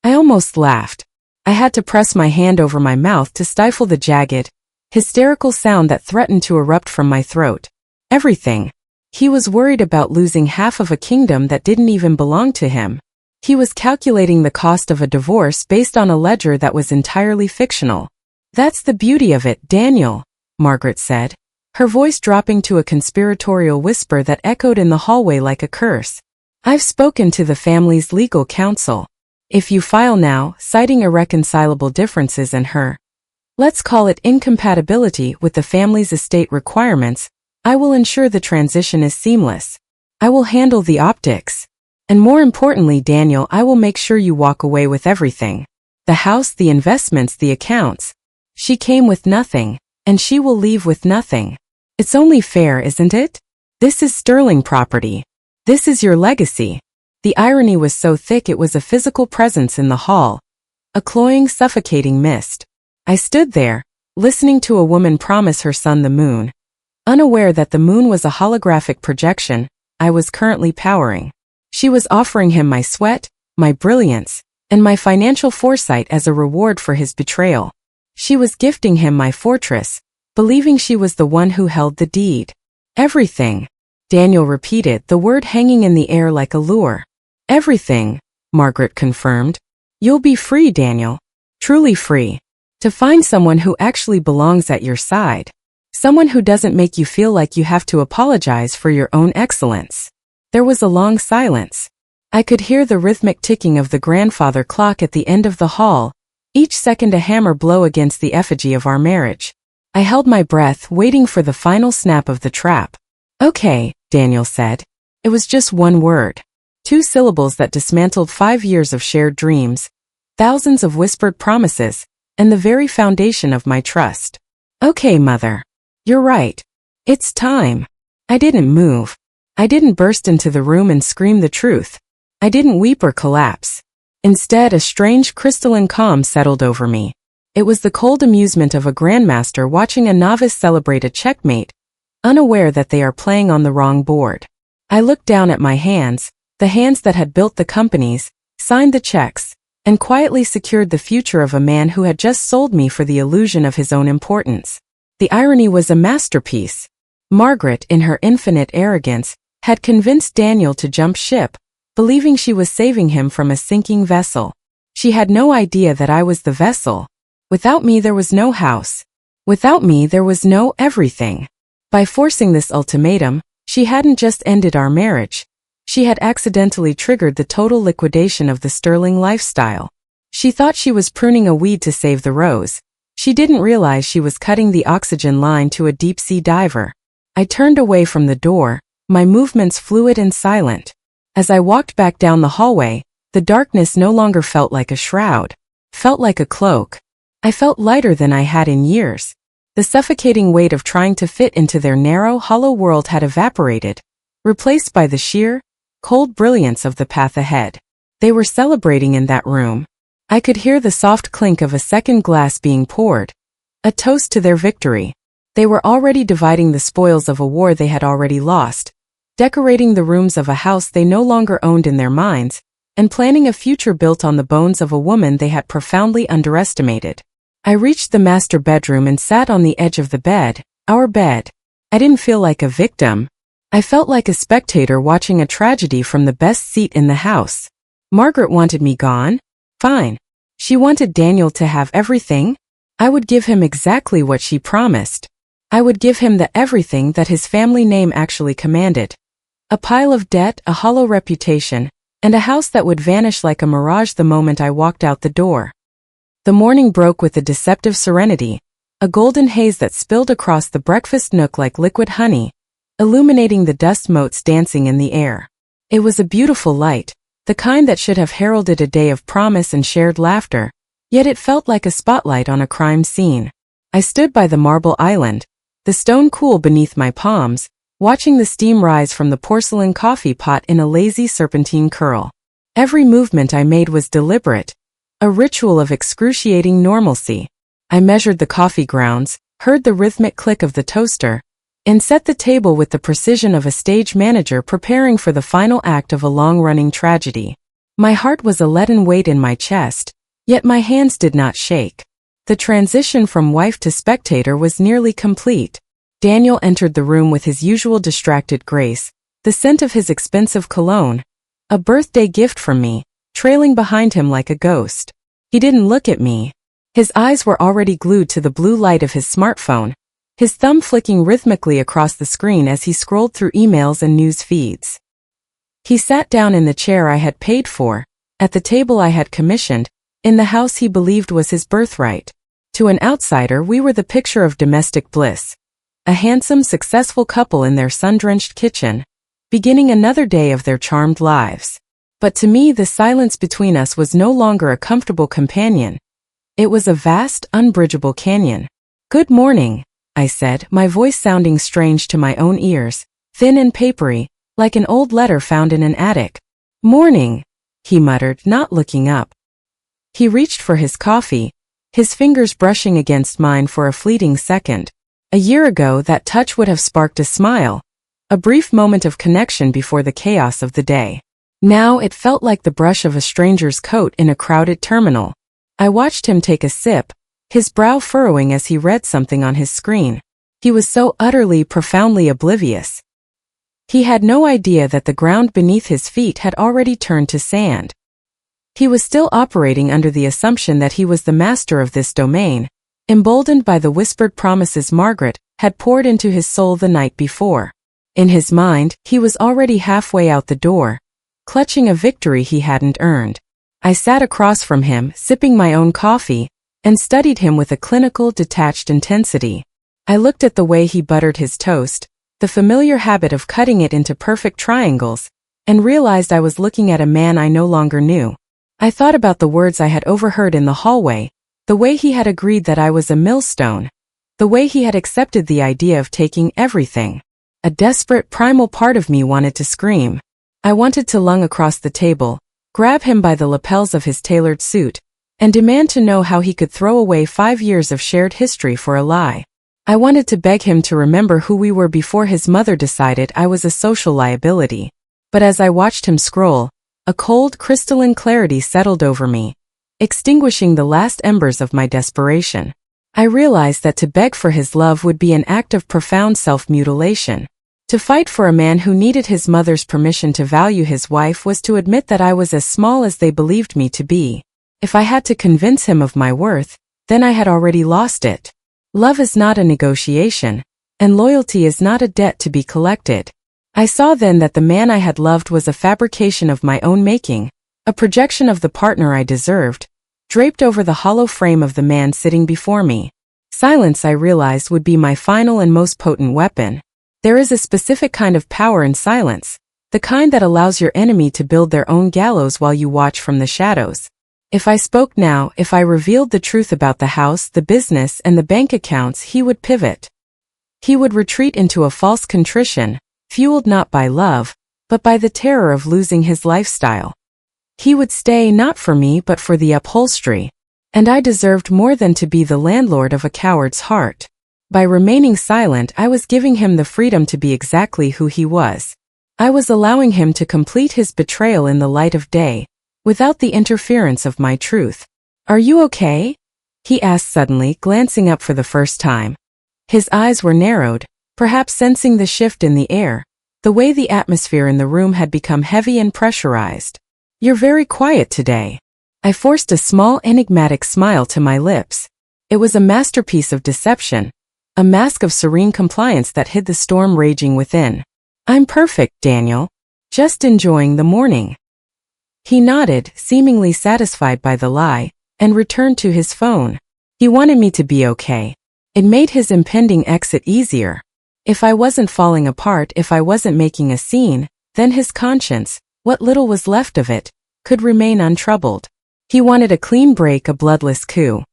I almost laughed. I had to press my hand over my mouth to stifle the jagged, hysterical sound that threatened to erupt from my throat. Everything. He was worried about losing half of a kingdom that didn't even belong to him. He was calculating the cost of a divorce based on a ledger that was entirely fictional. That's the beauty of it, Daniel, Margaret said, her voice dropping to a conspiratorial whisper that echoed in the hallway like a curse. I've spoken to the family's legal counsel. If you file now, citing irreconcilable differences in her, let's call it incompatibility with the family's estate requirements, I will ensure the transition is seamless. I will handle the optics. And more importantly, Daniel, I will make sure you walk away with everything. The house, the investments, the accounts. She came with nothing, and she will leave with nothing. It's only fair, isn't it? This is sterling property. This is your legacy. The irony was so thick it was a physical presence in the hall, a cloying, suffocating mist. I stood there, listening to a woman promise her son the moon. Unaware that the moon was a holographic projection I was currently powering. She was offering him my sweat, my brilliance, and my financial foresight as a reward for his betrayal. She was gifting him my fortress, believing she was the one who held the deed. Everything, Daniel repeated, the word hanging in the air like a lure. Everything, Margaret confirmed. You'll be free, Daniel. Truly free. To find someone who actually belongs at your side. Someone who doesn't make you feel like you have to apologize for your own excellence. There was a long silence. I could hear the rhythmic ticking of the grandfather clock at the end of the hall, each second a hammer blow against the effigy of our marriage. I held my breath, waiting for the final snap of the trap. Okay, Daniel said. It was just one word. 2 syllables that dismantled 5 years of shared dreams, thousands of whispered promises, and the very foundation of my trust. Okay, Mother. You're right. It's time. I didn't move. I didn't burst into the room and scream the truth. I didn't weep or collapse. Instead, a strange crystalline calm settled over me. It was the cold amusement of a grandmaster watching a novice celebrate a checkmate, unaware that they are playing on the wrong board. I looked down at my hands, the hands that had built the companies, signed the checks, and quietly secured the future of a man who had just sold me for the illusion of his own importance. The irony was a masterpiece. Margaret, in her infinite arrogance, had convinced Daniel to jump ship, believing she was saving him from a sinking vessel. She had no idea that I was the vessel. Without me there was no house. Without me there was no everything. By forcing this ultimatum, she hadn't just ended our marriage. She had accidentally triggered the total liquidation of the sterling lifestyle. She thought she was pruning a weed to save the rose. She didn't realize she was cutting the oxygen line to a deep-sea diver. I turned away from the door, my movements fluid and silent. As I walked back down the hallway, the darkness no longer felt like a shroud. Felt like a cloak. I felt lighter than I had in years. The suffocating weight of trying to fit into their narrow, hollow world had evaporated, replaced by the sheer, cold brilliance of the path ahead. They were celebrating in that room. I could hear the soft clink of a second glass being poured, a toast to their victory. They were already dividing the spoils of a war they had already lost, decorating the rooms of a house they no longer owned in their minds, and planning a future built on the bones of a woman they had profoundly underestimated. I reached the master bedroom and sat on the edge of the bed, our bed. I didn't feel like a victim. I felt like a spectator watching a tragedy from the best seat in the house. Margaret wanted me gone? Fine. She wanted Daniel to have everything? I would give him exactly what she promised. I would give him the everything that his family name actually commanded. A pile of debt, a hollow reputation, and a house that would vanish like a mirage the moment I walked out the door. The morning broke with a deceptive serenity, a golden haze that spilled across the breakfast nook like liquid honey, illuminating the dust motes dancing in the air. It was a beautiful light, the kind that should have heralded a day of promise and shared laughter, yet it felt like a spotlight on a crime scene. I stood by the marble island, the stone cool beneath my palms, watching the steam rise from the porcelain coffee pot in a lazy serpentine curl. Every movement I made was deliberate, a ritual of excruciating normalcy. I measured the coffee grounds, heard the rhythmic click of the toaster, and set the table with the precision of a stage manager preparing for the final act of a long-running tragedy. My heart was a leaden weight in my chest, yet my hands did not shake. The transition from wife to spectator was nearly complete. Daniel entered the room with his usual distracted grace, the scent of his expensive cologne, a birthday gift from me, trailing behind him like a ghost. He didn't look at me. His eyes were already glued to the blue light of his smartphone, his thumb flicking rhythmically across the screen as he scrolled through emails and news feeds. He sat down in the chair I had paid for, at the table I had commissioned, in the house he believed was his birthright. To an outsider, we were the picture of domestic bliss. A handsome, successful couple in their sun-drenched kitchen, beginning another day of their charmed lives. But to me, the silence between us was no longer a comfortable companion. It was a vast, unbridgeable canyon. "Good morning," I said, my voice sounding strange to my own ears, thin and papery, like an old letter found in an attic. "Morning," he muttered, not looking up. He reached for his coffee, his fingers brushing against mine for a fleeting second. A year ago, that touch would have sparked a smile, a brief moment of connection before the chaos of the day. Now it felt like the brush of a stranger's coat in a crowded terminal. I watched him take a sip, his brow furrowing as he read something on his screen. He was so utterly, profoundly oblivious. He had no idea that the ground beneath his feet had already turned to sand. He was still operating under the assumption that he was the master of this domain, emboldened by the whispered promises Margaret had poured into his soul the night before. In his mind, he was already halfway out the door, clutching a victory he hadn't earned. I sat across from him, sipping my own coffee, and studied him with a clinical, detached intensity. I looked at the way he buttered his toast, the familiar habit of cutting it into perfect triangles, and realized I was looking at a man I no longer knew. I thought about the words I had overheard in the hallway, the way he had agreed that I was a millstone, the way he had accepted the idea of taking everything. A desperate, primal part of me wanted to scream. I wanted to lunge across the table, grab him by the lapels of his tailored suit, and demand to know how he could throw away 5 years of shared history for a lie. I wanted to beg him to remember who we were before his mother decided I was a social liability. But as I watched him scroll, a cold, crystalline clarity settled over me, extinguishing the last embers of my desperation. I realized that to beg for his love would be an act of profound self-mutilation. To fight for a man who needed his mother's permission to value his wife was to admit that I was as small as they believed me to be. If I had to convince him of my worth, then I had already lost it. Love is not a negotiation, and loyalty is not a debt to be collected. I saw then that the man I had loved was a fabrication of my own making, a projection of the partner I deserved, draped over the hollow frame of the man sitting before me. Silence, I realized, would be my final and most potent weapon. There is a specific kind of power in silence, the kind that allows your enemy to build their own gallows while you watch from the shadows. If I spoke now, if I revealed the truth about the house, the business, and the bank accounts, he would pivot. He would retreat into a false contrition, fueled not by love, but by the terror of losing his lifestyle. He would stay not for me but for the upholstery, and I deserved more than to be the landlord of a coward's heart. By remaining silent, I was giving him the freedom to be exactly who he was. I was allowing him to complete his betrayal in the light of day, without the interference of my truth. "Are you okay?" he asked suddenly, glancing up for the first time. His eyes were narrowed, perhaps sensing the shift in the air, the way the atmosphere in the room had become heavy and pressurized. "You're very quiet today." I forced a small, enigmatic smile to my lips. It was a masterpiece of deception, a mask of serene compliance that hid the storm raging within. "I'm perfect, Daniel. Just enjoying the morning." He nodded, seemingly satisfied by the lie, and returned to his phone. He wanted me to be okay. It made his impending exit easier. If I wasn't falling apart, if I wasn't making a scene, then his conscience, what little was left of it, could remain untroubled. He wanted a clean break, a bloodless coup.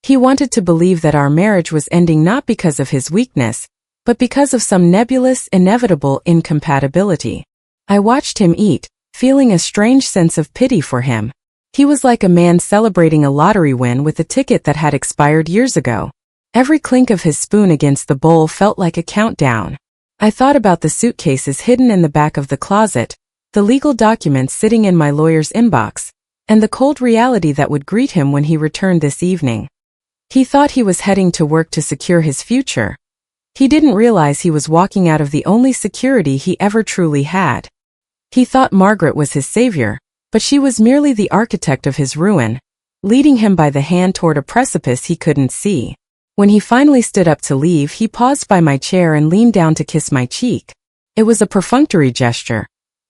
He wanted to believe that our marriage was ending not because of his weakness, but because of some nebulous, inevitable incompatibility. I watched him eat, feeling a strange sense of pity for him. He was like a man celebrating a lottery win with a ticket that had expired years ago. Every clink of his spoon against the bowl felt like a countdown. I thought about the suitcases hidden in the back of the closet, the legal documents sitting in my lawyer's inbox, and the cold reality that would greet him when he returned this evening. He thought he was heading to work to secure his future. He didn't realize he was walking out of the only security he ever truly had. He thought Margaret was his savior, but she was merely the architect of his ruin, leading him by the hand toward a precipice he couldn't see. When he finally stood up to leave, he paused by my chair and leaned down to kiss my cheek. It was a perfunctory gesture,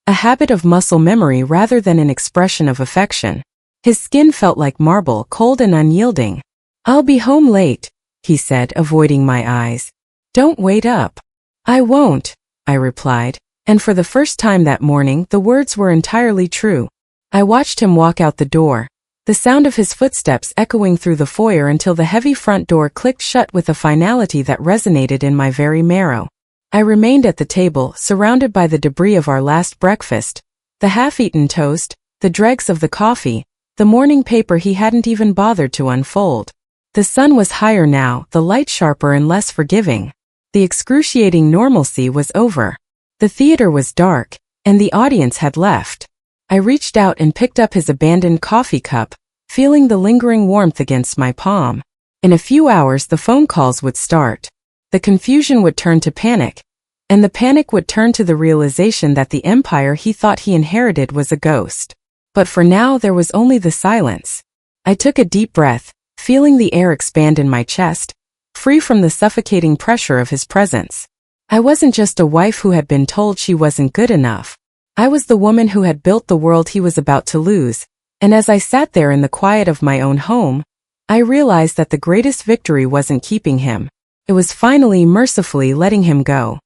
a habit of muscle memory rather than an expression of affection. His skin felt like marble, cold and unyielding. "I'll be home late," he said, avoiding my eyes. "Don't wait up." "I won't," I replied, and for the first time that morning, the words were entirely true. I watched him walk out the door, the sound of his footsteps echoing through the foyer until the heavy front door clicked shut with a finality that resonated in my very marrow. I remained at the table, surrounded by the debris of our last breakfast, the half-eaten toast, the dregs of the coffee, the morning paper he hadn't even bothered to unfold. The sun was higher now, the light sharper and less forgiving. The excruciating normalcy was over. The theater was dark, and the audience had left. I reached out and picked up his abandoned coffee cup, feeling the lingering warmth against my palm. In a few hours the phone calls would start. The confusion would turn to panic, and the panic would turn to the realization that the empire he thought he inherited was a ghost. But for now there was only the silence. I took a deep breath, feeling the air expand in my chest, free from the suffocating pressure of his presence. I wasn't just a wife who had been told she wasn't good enough. I was the woman who had built the world he was about to lose, and as I sat there in the quiet of my own home, I realized that the greatest victory wasn't keeping him. It was finally, mercifully letting him go.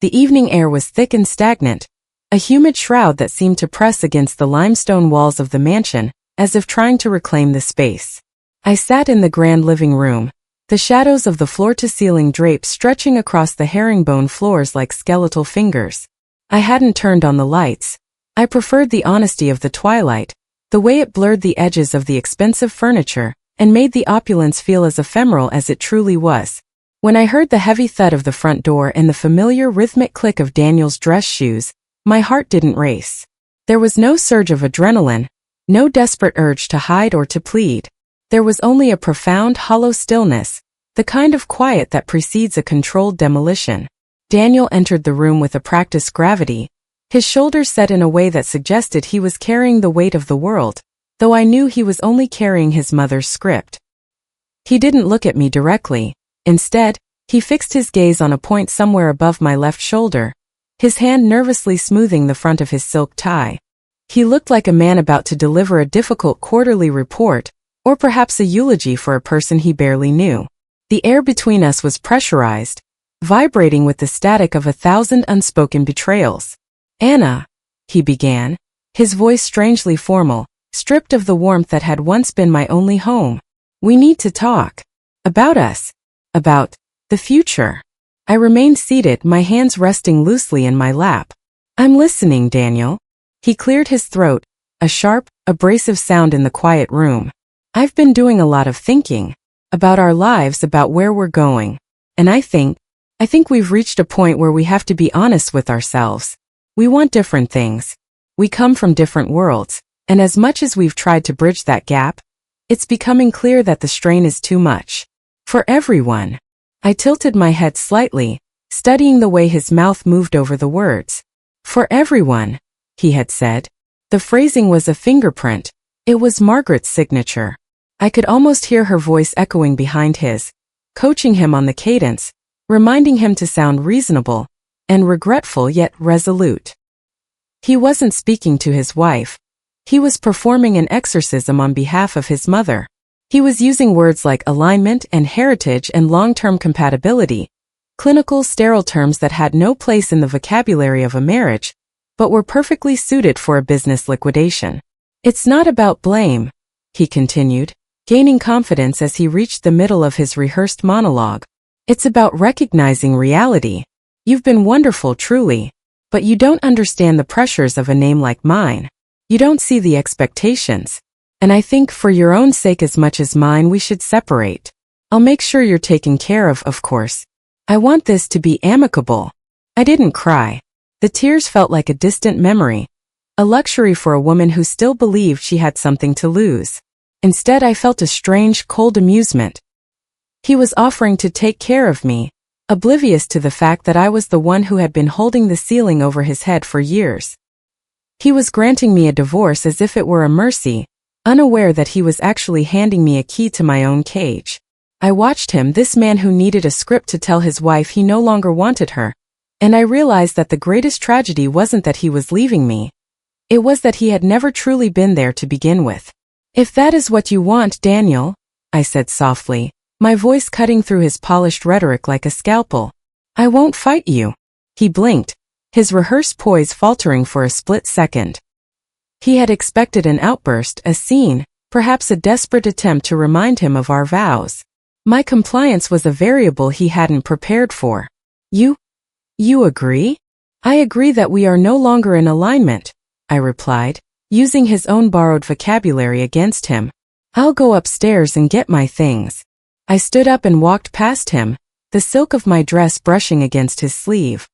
The evening air was thick and stagnant, a humid shroud that seemed to press against the limestone walls of the mansion, as if trying to reclaim the space. I sat in the grand living room, the shadows of the floor-to-ceiling drapes stretching across the herringbone floors like skeletal fingers. I hadn't turned on the lights. I preferred the honesty of the twilight, the way it blurred the edges of the expensive furniture, and made the opulence feel as ephemeral as it truly was. When I heard the heavy thud of the front door and the familiar rhythmic click of Daniel's dress shoes, my heart didn't race. There was no surge of adrenaline, no desperate urge to hide or to plead. There was only a profound, hollow stillness, the kind of quiet that precedes a controlled demolition. Daniel entered the room with a practiced gravity, his shoulders set in a way that suggested he was carrying the weight of the world, though I knew he was only carrying his mother's script. He didn't look at me directly. Instead, he fixed his gaze on a point somewhere above my left shoulder, his hand nervously smoothing the front of his silk tie. He looked like a man about to deliver a difficult quarterly report, or perhaps a eulogy for a person he barely knew. The air between us was pressurized, vibrating with the static of 1,000 unspoken betrayals. "Anna," he began, his voice strangely formal, stripped of the warmth that had once been my only home. "We need to talk. About us. About the future." I remained seated, my hands resting loosely in my lap. "I'm listening, Daniel." He cleared his throat, a sharp, abrasive sound in the quiet room. "I've been doing a lot of thinking. About our lives, about where we're going. And I think we've reached a point where we have to be honest with ourselves. We want different things. We come from different worlds, and as much as we've tried to bridge that gap, it's becoming clear that the strain is too much. For everyone." I tilted my head slightly, studying the way his mouth moved over the words. "For everyone," he had said. The phrasing was a fingerprint. It was Margaret's signature. I could almost hear her voice echoing behind his, coaching him on the cadence, reminding him to sound reasonable, and regretful yet resolute. He wasn't speaking to his wife. He was performing an exorcism on behalf of his mother. He was using words like alignment and heritage and long-term compatibility, clinical, sterile terms that had no place in the vocabulary of a marriage, but were perfectly suited for a business liquidation. "It's not about blame," he continued, gaining confidence as he reached the middle of his rehearsed monologue. "It's about recognizing reality. You've been wonderful, truly. But you don't understand the pressures of a name like mine. You don't see the expectations. And I think for your own sake as much as mine we should separate. I'll make sure you're taken care of course. I want this to be amicable." I didn't cry. The tears felt like a distant memory, a luxury for a woman who still believed she had something to lose. Instead, I felt a strange, cold amusement. He was offering to take care of me, oblivious to the fact that I was the one who had been holding the ceiling over his head for years. He was granting me a divorce as if it were a mercy, unaware that he was actually handing me a key to my own cage. I watched him, this man who needed a script to tell his wife he no longer wanted her, and I realized that the greatest tragedy wasn't that he was leaving me. It was that he had never truly been there to begin with. "If that is what you want, Daniel," I said softly, my voice cutting through his polished rhetoric like a scalpel, "I won't fight you." He blinked, his rehearsed poise faltering for a split second. He had expected an outburst, a scene, perhaps a desperate attempt to remind him of our vows. My compliance was a variable he hadn't prepared for. You agree?" "I agree that we are no longer in alignment," I replied, using his own borrowed vocabulary against him. "I'll go upstairs and get my things." I stood up and walked past him, the silk of my dress brushing against his sleeve.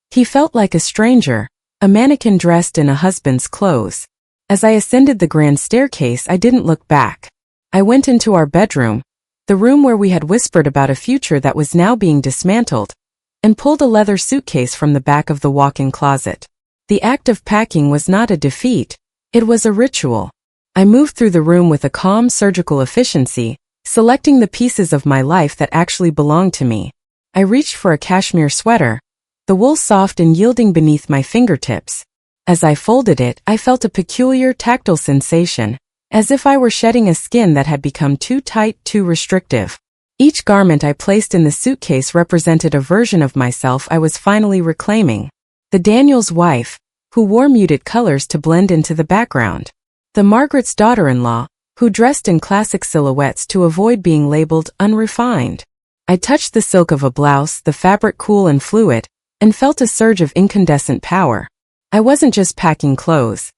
He felt like a stranger, a mannequin dressed in a husband's clothes. As I ascended the grand staircase, I didn't look back. I went into our bedroom, the room where we had whispered about a future that was now being dismantled, and pulled a leather suitcase from the back of the walk-in closet. The act of packing was not a defeat, it was a ritual. I moved through the room with a calm, surgical efficiency, selecting the pieces of my life that actually belonged to me. I reached for a cashmere sweater, the wool soft and yielding beneath my fingertips. As I folded it, I felt a peculiar tactile sensation, as if I were shedding a skin that had become too tight, too restrictive. Each garment I placed in the suitcase represented a version of myself I was finally reclaiming. The Daniel's wife, who wore muted colors to blend into the background. The Margaret's daughter-in-law, who dressed in classic silhouettes to avoid being labeled unrefined. I touched the silk of a blouse, the fabric cool and fluid, and felt a surge of incandescent power. I wasn't just packing clothes.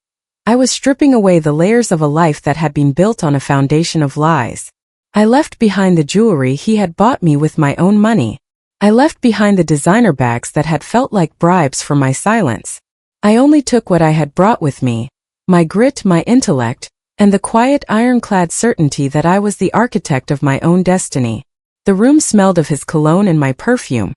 I was stripping away the layers of a life that had been built on a foundation of lies. I left behind the jewelry he had bought me with my own money. I left behind the designer bags that had felt like bribes for my silence. I only took what I had brought with me, my grit, my intellect, and the quiet ironclad certainty that I was the architect of my own destiny. The room smelled of his cologne and my perfume,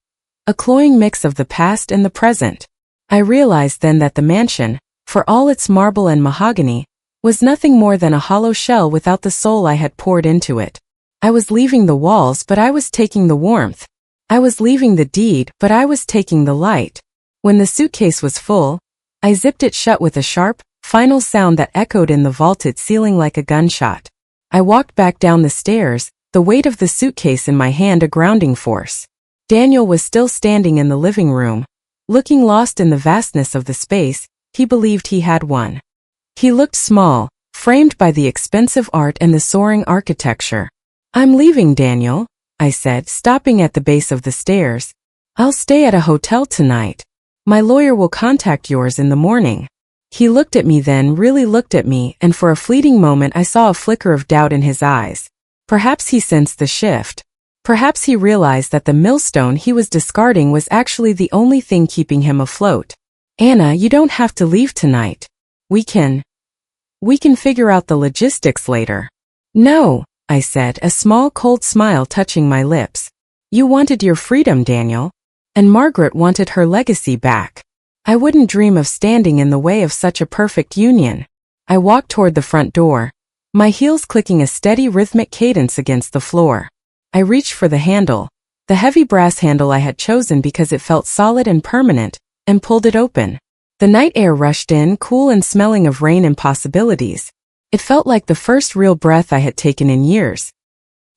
a cloying mix of the past and the present. I realized then that the mansion, for all its marble and mahogany, was nothing more than a hollow shell without the soul I had poured into it. I was leaving the walls, but I was taking the warmth. I was leaving the deed, but I was taking the light. When the suitcase was full, I zipped it shut with a sharp, final sound that echoed in the vaulted ceiling like a gunshot. I walked back down the stairs, the weight of the suitcase in my hand a grounding force. Daniel was still standing in the living room, looking lost in the vastness of the space he believed he had won. He looked small, framed by the expensive art and the soaring architecture. "I'm leaving, Daniel," I said, stopping at the base of the stairs. "I'll stay at a hotel tonight. My lawyer will contact yours in the morning." He looked at me then, really looked at me, and for a fleeting moment I saw a flicker of doubt in his eyes. Perhaps he sensed the shift. Perhaps he realized that the millstone he was discarding was actually the only thing keeping him afloat. "Anna, you don't have to leave tonight. We can figure out the logistics later." "No," I said, a small cold smile touching my lips. "You wanted your freedom, Daniel. And Margaret wanted her legacy back. I wouldn't dream of standing in the way of such a perfect union." I walked toward the front door, my heels clicking a steady rhythmic cadence against the floor. I reached for the handle, the heavy brass handle I had chosen because it felt solid and permanent, and pulled it open. The night air rushed in, cool and smelling of rain and possibilities. It felt like the first real breath I had taken in years.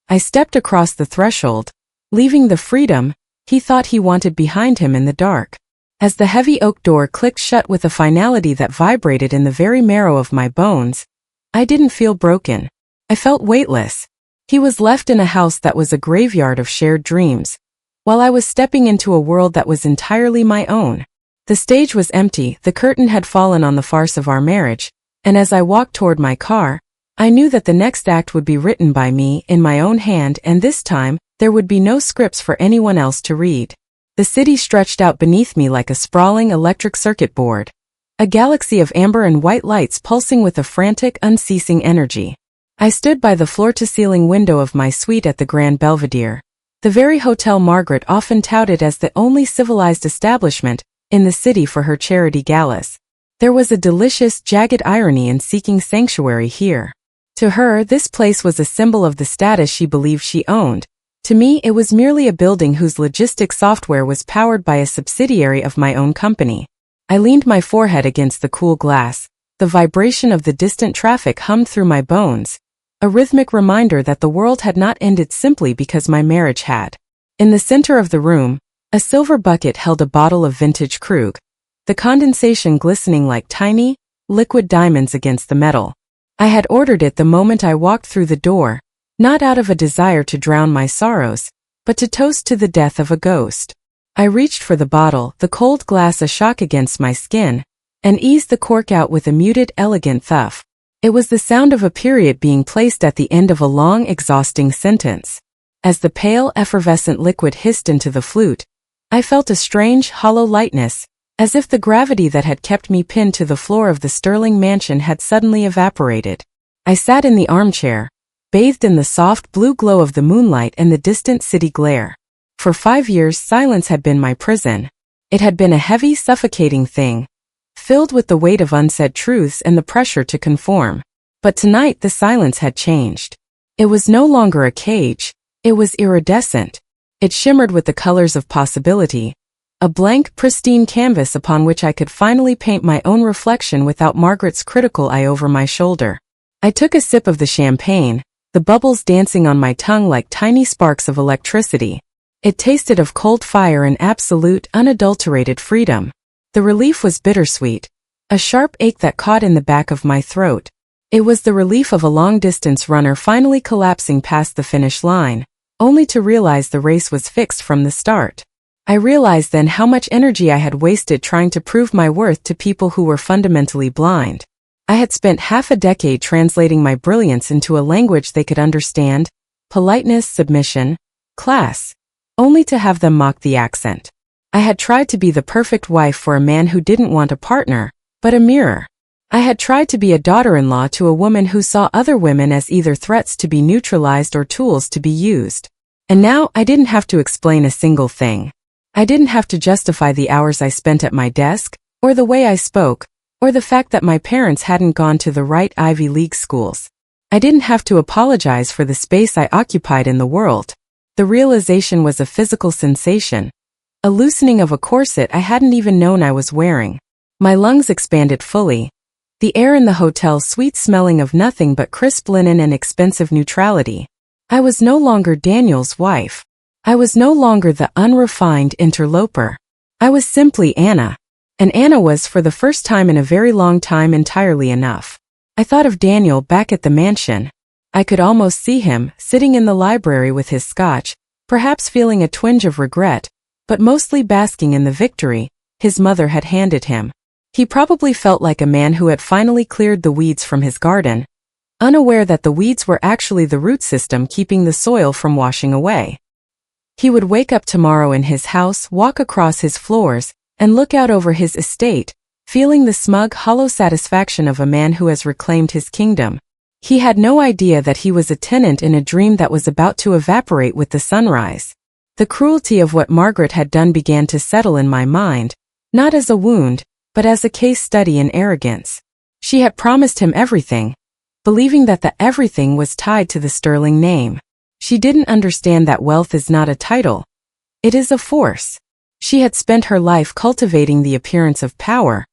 I stepped across the threshold, leaving the freedom he thought he wanted behind him in the dark. As the heavy oak door clicked shut with a finality that vibrated in the very marrow of my bones, I didn't feel broken. I felt weightless. He was left in a house that was a graveyard of shared dreams, while I was stepping into a world that was entirely my own. The stage was empty, the curtain had fallen on the farce of our marriage, and as I walked toward my car, I knew that the next act would be written by me in my own hand, and this time, there would be no scripts for anyone else to read. The city stretched out beneath me like a sprawling electric circuit board, a galaxy of amber and white lights pulsing with a frantic, unceasing energy. I stood by the floor-to-ceiling window of my suite at the Grand Belvedere, the very hotel Margaret often touted as the only civilized establishment in the city for her charity galas. There was a delicious, jagged irony in seeking sanctuary here. To her, this place was a symbol of the status she believed she owned. To me, it was merely a building whose logistics software was powered by a subsidiary of my own company. I leaned my forehead against the cool glass. The vibration of the distant traffic hummed through my bones, a rhythmic reminder that the world had not ended simply because my marriage had. In the center of the room, a silver bucket held a bottle of vintage Krug, the condensation glistening like tiny, liquid diamonds against the metal. I had ordered it the moment I walked through the door, not out of a desire to drown my sorrows, but to toast to the death of a ghost. I reached for the bottle, the cold glass a shock against my skin, and eased the cork out with a muted, elegant thump. It was the sound of a period being placed at the end of a long, exhausting sentence. As the pale, effervescent liquid hissed into the flute, I felt a strange, hollow lightness, as if the gravity that had kept me pinned to the floor of the Sterling mansion had suddenly evaporated. I sat in the armchair, bathed in the soft blue glow of the moonlight and the distant city glare. For 5 years, silence had been my prison. It had been a heavy, suffocating thing, filled with the weight of unsaid truths and the pressure to conform. But tonight the silence had changed. It was no longer a cage, it was iridescent. It shimmered with the colors of possibility, a blank, pristine canvas upon which I could finally paint my own reflection without Margaret's critical eye over my shoulder. I took a sip of the champagne, the bubbles dancing on my tongue like tiny sparks of electricity. It tasted of cold fire and absolute, unadulterated freedom. The relief was bittersweet, A sharp ache that caught in the back of my throat. It was the relief of a long-distance runner finally collapsing past the finish line, only to realize the race was fixed from the start. I realized then how much energy I had wasted trying to prove my worth to people who were fundamentally blind. I had spent half a decade translating my brilliance into a language they could understand, politeness, submission, class, only to have them mock the accent. I had tried to be the perfect wife for a man who didn't want a partner, but a mirror. I had tried to be a daughter-in-law to a woman who saw other women as either threats to be neutralized or tools to be used. And now I didn't have to explain a single thing. I didn't have to justify the hours I spent at my desk, or the way I spoke, or the fact that my parents hadn't gone to the right Ivy League schools. I didn't have to apologize for the space I occupied in the world. The realization was a physical sensation, a loosening of a corset I hadn't even known I was wearing. My lungs expanded fully. The air in the hotel sweet smelling of nothing but crisp linen and expensive neutrality. I was no longer Daniel's wife. I was no longer the unrefined interloper. I was simply Anna. And Anna was, for the first time in a very long time, entirely enough. I thought of Daniel back at the mansion. I could almost see him, sitting in the library with his scotch, perhaps feeling a twinge of regret, but mostly basking in the victory his mother had handed him. He probably felt like a man who had finally cleared the weeds from his garden, unaware that the weeds were actually the root system keeping the soil from washing away. He would wake up tomorrow in his house, walk across his floors, and look out over his estate, feeling the smug, hollow satisfaction of a man who has reclaimed his kingdom. He had no idea that he was a tenant in a dream that was about to evaporate with the sunrise. The cruelty of what Margaret had done began to settle in my mind, not as a wound, but as a case study in arrogance. She had promised him everything, believing that the everything was tied to the sterling name. She didn't understand that wealth is not a title. It is a force. She had spent her life cultivating the appearance of power,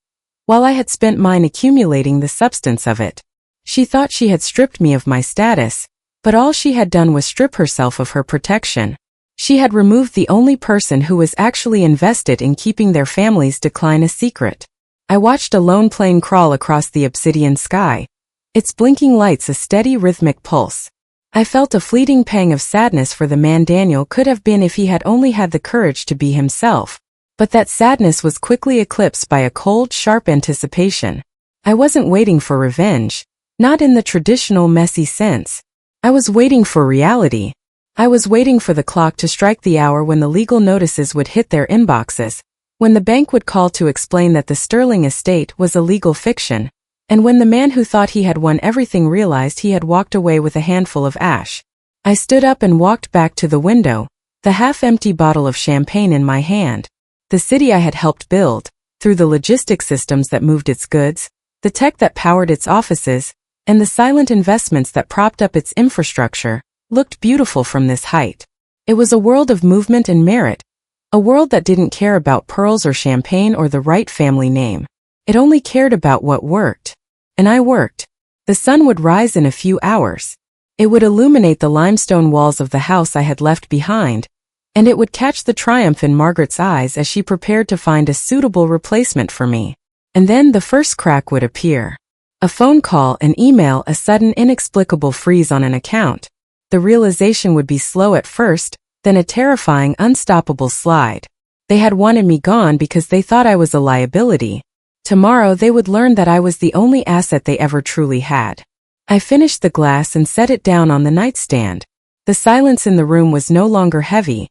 while I had spent mine accumulating the substance of it. She thought she had stripped me of my status, but all she had done was strip herself of her protection. She had removed the only person who was actually invested in keeping their family's decline a secret. I watched a lone plane crawl across the obsidian sky, its blinking lights a steady rhythmic pulse. I felt a fleeting pang of sadness for the man Daniel could have been if he had only had the courage to be himself. But that sadness was quickly eclipsed by a cold, sharp anticipation. I wasn't waiting for revenge, not in the traditional messy sense. I was waiting for reality. I was waiting for the clock to strike the hour when the legal notices would hit their inboxes, when the bank would call to explain that the Sterling estate was a legal fiction, and when the man who thought he had won everything realized he had walked away with a handful of ash. I stood up and walked back to the window, the half-empty bottle of champagne in my hand. The city I had helped build, through the logistics systems that moved its goods, the tech that powered its offices, and the silent investments that propped up its infrastructure, looked beautiful from this height. It was a world of movement and merit, a world that didn't care about pearls or champagne or the right family name. It only cared about what worked. And I worked. The sun would rise in a few hours. It would illuminate the limestone walls of the house I had left behind, and it would catch the triumph in Margaret's eyes as she prepared to find a suitable replacement for me. And then the first crack would appear. A phone call, an email, a sudden inexplicable freeze on an account. The realization would be slow at first, then a terrifying, unstoppable slide. They had wanted me gone because they thought I was a liability. Tomorrow they would learn that I was the only asset they ever truly had. I finished the glass and set it down on the nightstand. The silence in the room was no longer heavy.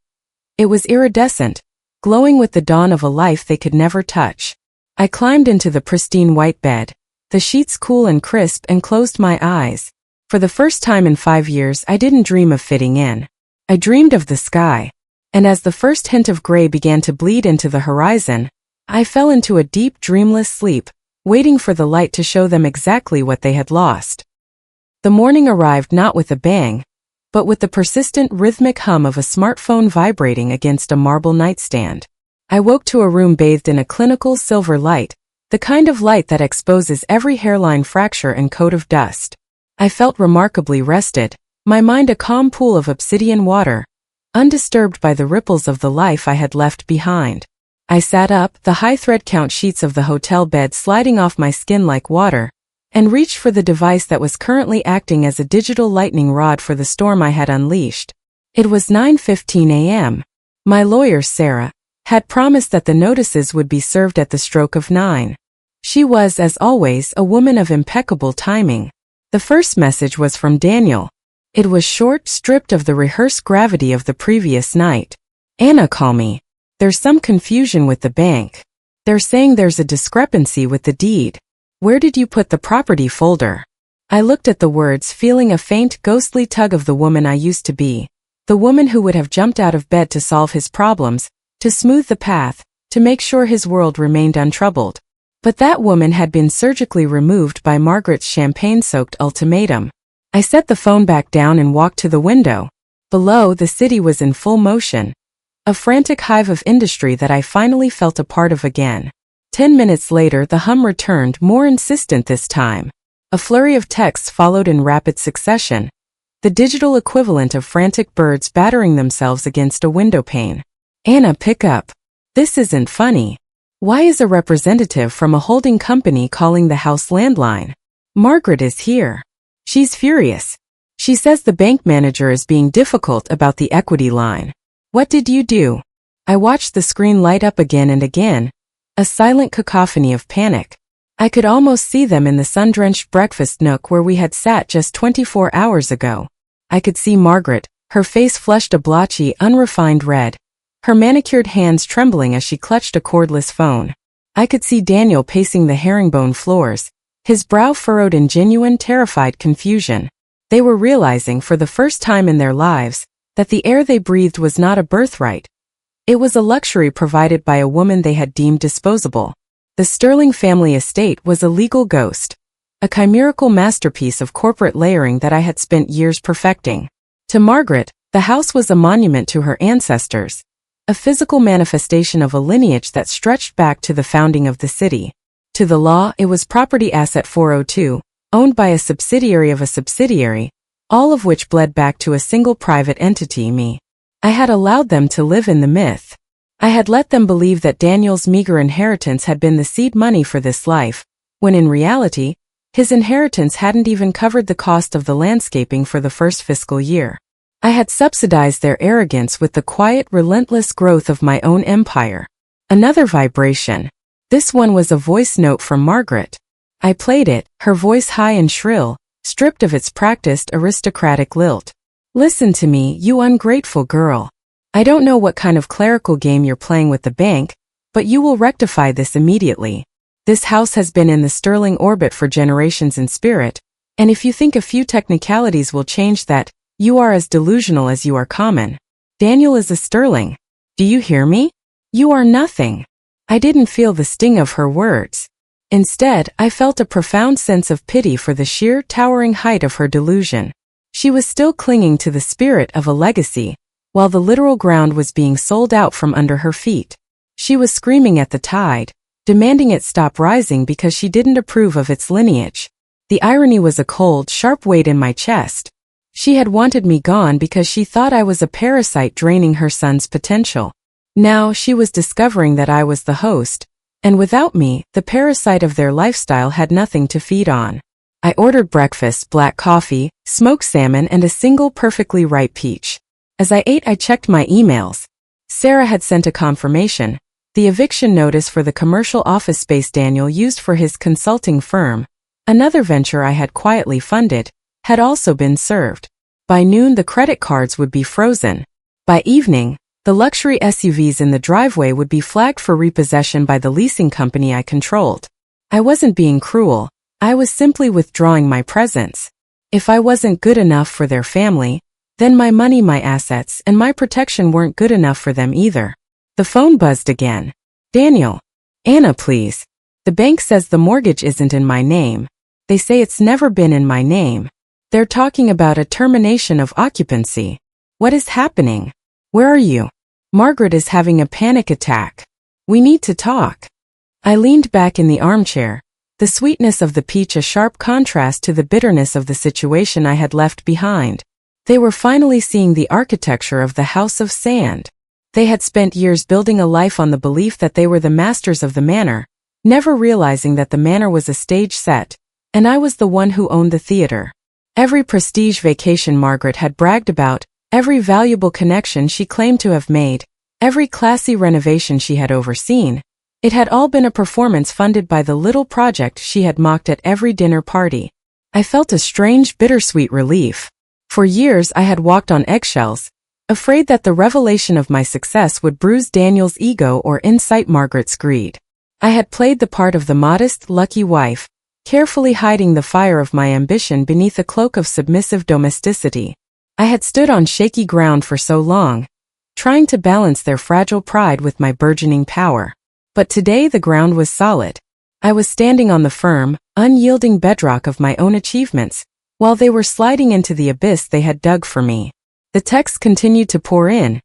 It was iridescent, glowing with the dawn of a life they could never touch. I climbed into the pristine white bed, the sheets cool and crisp, and closed my eyes. For the first time in 5 years, I didn't dream of fitting in. I dreamed of the sky. And as the first hint of gray began to bleed into the horizon, I fell into a deep, dreamless sleep, waiting for the light to show them exactly what they had lost. The morning arrived not with a bang, but with the persistent, rhythmic hum of a smartphone vibrating against a marble nightstand. I woke to a room bathed in a clinical silver light, the kind of light that exposes every hairline fracture and coat of dust. I felt remarkably rested, my mind a calm pool of obsidian water, undisturbed by the ripples of the life I had left behind. I sat up, the high thread count sheets of the hotel bed sliding off my skin like water, and reached for the device that was currently acting as a digital lightning rod for the storm I had unleashed. It was 9:15 a.m. My lawyer, Sarah, had promised that the notices would be served at the stroke of 9. She was, as always, a woman of impeccable timing. The first message was from Daniel. It was short, stripped of the rehearsed gravity of the previous night. Anna, call me. There's some confusion with the bank. They're saying there's a discrepancy with the deed. Where did you put the property folder? I looked at the words, feeling a faint, ghostly tug of the woman I used to be. The woman who would have jumped out of bed to solve his problems, to smooth the path, to make sure his world remained untroubled. But that woman had been surgically removed by Margaret's champagne-soaked ultimatum. I set the phone back down and walked to the window. Below, the city was in full motion. A frantic hive of industry that I finally felt a part of again. 10 minutes later, the hum returned, more insistent this time. A flurry of texts followed in rapid succession. The digital equivalent of frantic birds battering themselves against a window pane. Anna, pick up. This isn't funny. Why is a representative from a holding company calling the house landline? Margaret is here. She's furious. She says the bank manager is being difficult about the equity line. What did you do? I watched the screen light up again and again, a silent cacophony of panic. I could almost see them in the sun-drenched breakfast nook where we had sat just 24 hours ago. I could see Margaret, her face flushed a blotchy, unrefined red, her manicured hands trembling as she clutched a cordless phone. I could see Daniel pacing the herringbone floors, his brow furrowed in genuine, terrified confusion. They were realizing for the first time in their lives that the air they breathed was not a birthright. It was a luxury provided by a woman they had deemed disposable. The Sterling family estate was a legal ghost, a chimerical masterpiece of corporate layering that I had spent years perfecting. To Margaret, the house was a monument to her ancestors, a physical manifestation of a lineage that stretched back to the founding of the city. To the law, it was property asset 402, owned by a subsidiary of a subsidiary, all of which bled back to a single private entity, me. I had allowed them to live in the myth. I had let them believe that Daniel's meager inheritance had been the seed money for this life, when in reality, his inheritance hadn't even covered the cost of the landscaping for the first fiscal year. I had subsidized their arrogance with the quiet, relentless growth of my own empire. Another vibration. This one was a voice note from Margaret. I played it, her voice high and shrill, stripped of its practiced aristocratic lilt. Listen to me, you ungrateful girl. I don't know what kind of clerical game you're playing with the bank, but you will rectify this immediately. This house has been in the Sterling orbit for generations in spirit, and if you think a few technicalities will change that, you are as delusional as you are common. Daniel is a Sterling. Do you hear me? You are nothing. I didn't feel the sting of her words. Instead, I felt a profound sense of pity for the sheer, towering height of her delusion. She was still clinging to the spirit of a legacy, while the literal ground was being sold out from under her feet. She was screaming at the tide, demanding it stop rising because she didn't approve of its lineage. The irony was a cold, sharp weight in my chest. She had wanted me gone because she thought I was a parasite draining her son's potential. Now she was discovering that I was the host, and without me, the parasite of their lifestyle had nothing to feed on. I ordered breakfast, black coffee, smoked salmon, and a single perfectly ripe peach. As I ate, I checked my emails. Sarah had sent a confirmation. The eviction notice for the commercial office space Daniel used for his consulting firm, another venture I had quietly funded, had also been served. By noon, the credit cards would be frozen. By evening, the luxury SUVs in the driveway would be flagged for repossession by the leasing company I controlled. I wasn't being cruel. I was simply withdrawing my presence. If I wasn't good enough for their family, then my money, my assets, and my protection weren't good enough for them either. The phone buzzed again. Daniel. Anna, please. The bank says the mortgage isn't in my name. They say it's never been in my name. They're talking about a termination of occupancy. What is happening? Where are you? Margaret is having a panic attack. We need to talk. I leaned back in the armchair, the sweetness of the peach a sharp contrast to the bitterness of the situation I had left behind. They were finally seeing the architecture of the House of Sand. They had spent years building a life on the belief that they were the masters of the manor, never realizing that the manor was a stage set, and I was the one who owned the theater. Every prestige vacation Margaret had bragged about, every valuable connection she claimed to have made, every classy renovation she had overseen, it had all been a performance funded by the little project she had mocked at every dinner party. I felt a strange, bittersweet relief. For years I had walked on eggshells, afraid that the revelation of my success would bruise Daniel's ego or incite Margaret's greed. I had played the part of the modest, lucky wife, carefully hiding the fire of my ambition beneath a cloak of submissive domesticity. I had stood on shaky ground for so long, trying to balance their fragile pride with my burgeoning power. But today the ground was solid. I was standing on the firm, unyielding bedrock of my own achievements, while they were sliding into the abyss they had dug for me. The text continued to pour in,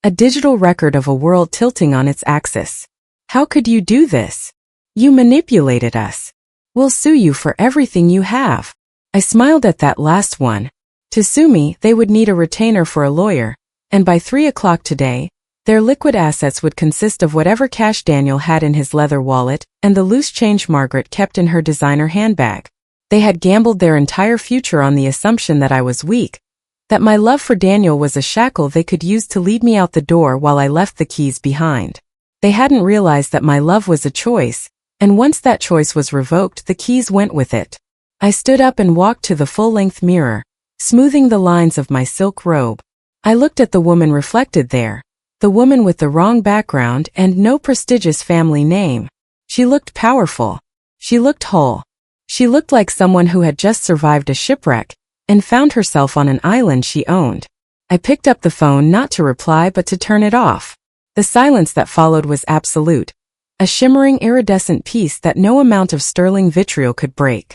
a digital record of a world tilting on its axis. How could you do this? You manipulated us. We'll sue you for everything you have. I smiled at that last one. To sue me, they would need a retainer for a lawyer, and by 3 o'clock today, their liquid assets would consist of whatever cash Daniel had in his leather wallet and the loose change Margaret kept in her designer handbag. They had gambled their entire future on the assumption that I was weak, that my love for Daniel was a shackle they could use to lead me out the door while I left the keys behind. They hadn't realized that my love was a choice, and once that choice was revoked, the keys went with it. I stood up and walked to the full-length mirror, smoothing the lines of my silk robe. I looked at the woman reflected there, the woman with the wrong background and no prestigious family name. She looked powerful. She looked whole. She looked like someone who had just survived a shipwreck and found herself on an island she owned. I picked up the phone not to reply but to turn it off. The silence that followed was absolute, a shimmering iridescent peace that no amount of sterling vitriol could break.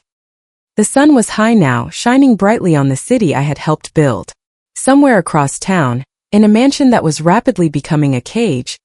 The sun was high now, shining brightly on the city I had helped build. Somewhere across town, in a mansion that was rapidly becoming a cage,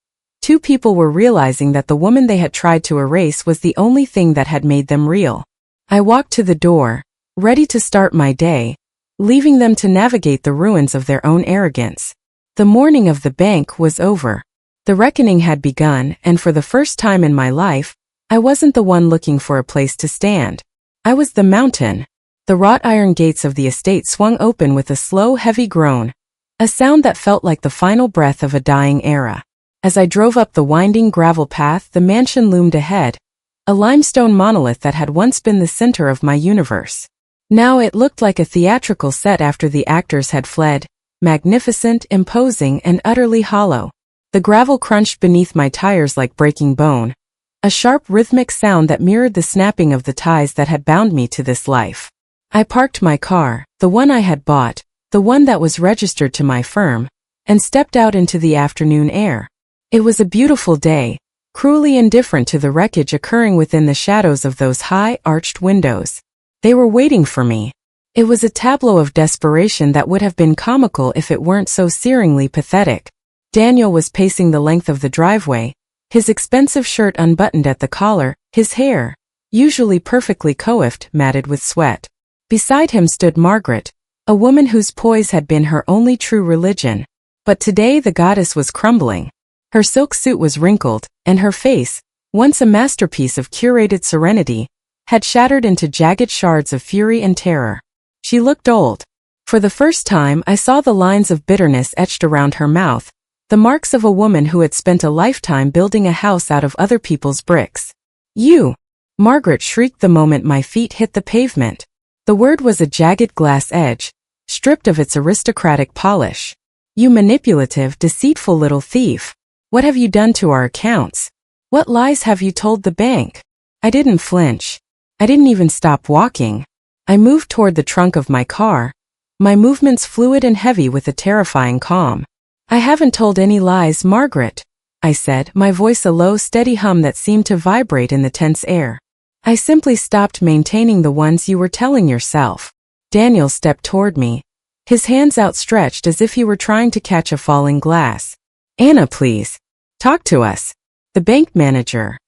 two people were realizing that the woman they had tried to erase was the only thing that had made them real. I walked to the door, ready to start my day, leaving them to navigate the ruins of their own arrogance. The morning of the bank was over. The reckoning had begun, and for the first time in my life, I wasn't the one looking for a place to stand. I was the mountain. The wrought iron gates of the estate swung open with a slow, heavy groan, a sound that felt like the final breath of a dying era. As I drove up the winding gravel path, the mansion loomed ahead, a limestone monolith that had once been the center of my universe. Now it looked like a theatrical set after the actors had fled, magnificent, imposing, and utterly hollow. The gravel crunched beneath my tires like breaking bone, a sharp rhythmic sound that mirrored the snapping of the ties that had bound me to this life. I parked my car, the one I had bought, the one that was registered to my firm, and stepped out into the afternoon air. It was a beautiful day, cruelly indifferent to the wreckage occurring within the shadows of those high, arched windows. They were waiting for me. It was a tableau of desperation that would have been comical if it weren't so searingly pathetic. Daniel was pacing the length of the driveway, his expensive shirt unbuttoned at the collar, his hair, usually perfectly coiffed, matted with sweat. Beside him stood Margaret, a woman whose poise had been her only true religion. But today the goddess was crumbling. Her silk suit was wrinkled, and her face, once a masterpiece of curated serenity, had shattered into jagged shards of fury and terror. She looked old. For the first time I saw the lines of bitterness etched around her mouth, the marks of a woman who had spent a lifetime building a house out of other people's bricks. "You!" Margaret shrieked the moment my feet hit the pavement. The word was a jagged glass edge, stripped of its aristocratic polish. "You manipulative, deceitful little thief. What have you done to our accounts? What lies have you told the bank?" I didn't flinch. I didn't even stop walking. I moved toward the trunk of my car, my movements fluid and heavy with a terrifying calm. "I haven't told any lies, Margaret," I said, my voice a low, steady hum that seemed to vibrate in the tense air. "I simply stopped maintaining the ones you were telling yourself." Daniel stepped toward me, his hands outstretched as if he were trying to catch a falling glass. "Anna, please. Talk to us. The bank manager.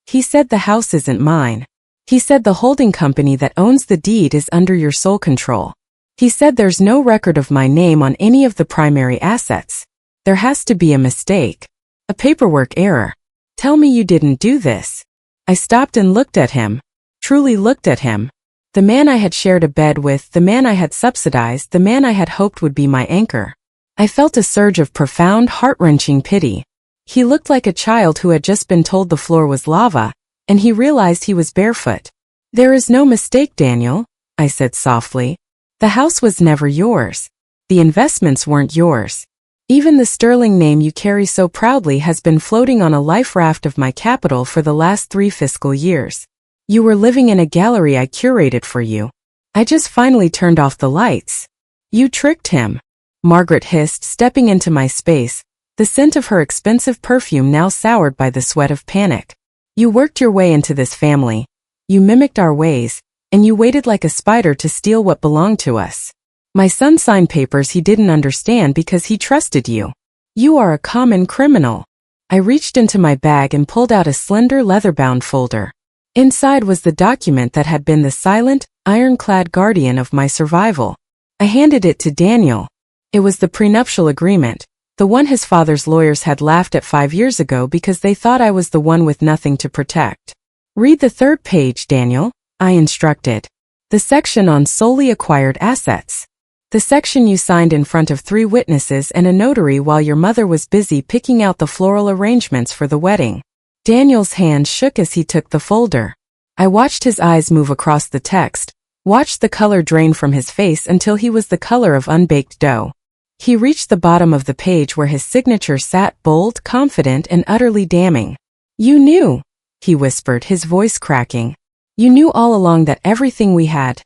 He said the house isn't mine. He said the holding company that owns the deed is under your sole control. He said there's no record of my name on any of the primary assets. There has to be a mistake. A paperwork error. Tell me you didn't do this. I stopped and looked at him. Truly looked at him. The man I had shared a bed with, the man I had subsidized, the man I had hoped would be my anchor. I felt a surge of profound, heart-wrenching pity. He looked like a child who had just been told the floor was lava, and he realized he was barefoot. There is no mistake, Daniel, I said softly. The house was never yours. The investments weren't yours. Even the sterling name you carry so proudly has been floating on a life raft of my capital for the last 3 fiscal years. You were living in a gallery I curated for you. I just finally turned off the lights. You tricked him, Margaret hissed, stepping into my space, the scent of her expensive perfume now soured by the sweat of panic. You worked your way into this family. You mimicked our ways, and you waited like a spider to steal what belonged to us. My son signed papers he didn't understand because he trusted you. You are a common criminal. I reached into my bag and pulled out a slender leather-bound folder. Inside was the document that had been the silent, ironclad guardian of my survival. I handed it to Daniel. It was the prenuptial agreement, the one his father's lawyers had laughed at 5 years ago because they thought I was the one with nothing to protect. Read the 3rd page, Daniel, I instructed. The section on solely acquired assets. The section you signed in front of 3 witnesses and a notary while your mother was busy picking out the floral arrangements for the wedding. Daniel's hand shook as he took the folder. I watched his eyes move across the text, watched the color drain from his face until he was the color of unbaked dough. He reached the bottom of the page where his signature sat, bold, confident, and utterly damning. You knew, he whispered, his voice cracking. You knew all along that everything we had,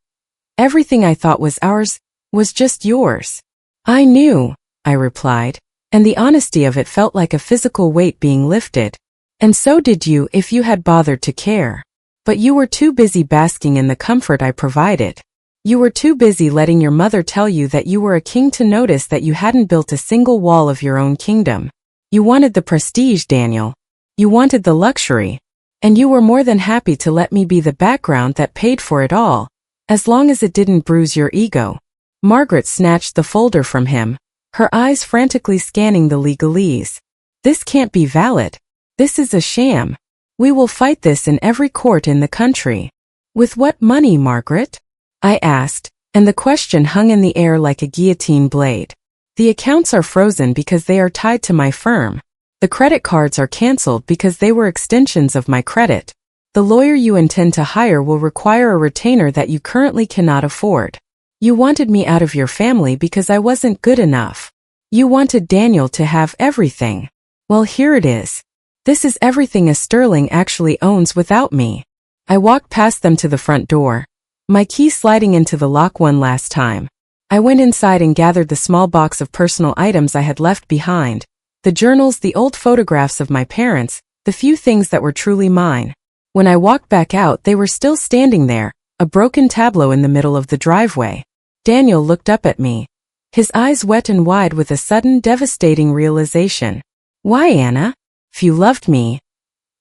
everything I thought was ours, was just yours. I knew, I replied, and the honesty of it felt like a physical weight being lifted. And so did you if you had bothered to care. But you were too busy basking in the comfort I provided. You were too busy letting your mother tell you that you were a king to notice that you hadn't built a single wall of your own kingdom. You wanted the prestige, Daniel. You wanted the luxury. And you were more than happy to let me be the background that paid for it all, as long as it didn't bruise your ego. Margaret snatched the folder from him, her eyes frantically scanning the legalese. This can't be valid. This is a sham. We will fight this in every court in the country. With what money, Margaret? I asked, and the question hung in the air like a guillotine blade. The accounts are frozen because they are tied to my firm. The credit cards are canceled because they were extensions of my credit. The lawyer you intend to hire will require a retainer that you currently cannot afford. You wanted me out of your family because I wasn't good enough. You wanted Daniel to have everything. Well, here it is. This is everything a sterling actually owns without me. I walked past them to the front door, my key sliding into the lock one last time. I went inside and gathered the small box of personal items I had left behind, the journals, the old photographs of my parents, the few things that were truly mine. When I walked back out, they were still standing there, a broken tableau in the middle of the driveway. Daniel looked up at me, his eyes wet and wide with a sudden, devastating realization. Why, Anna? If you loved me,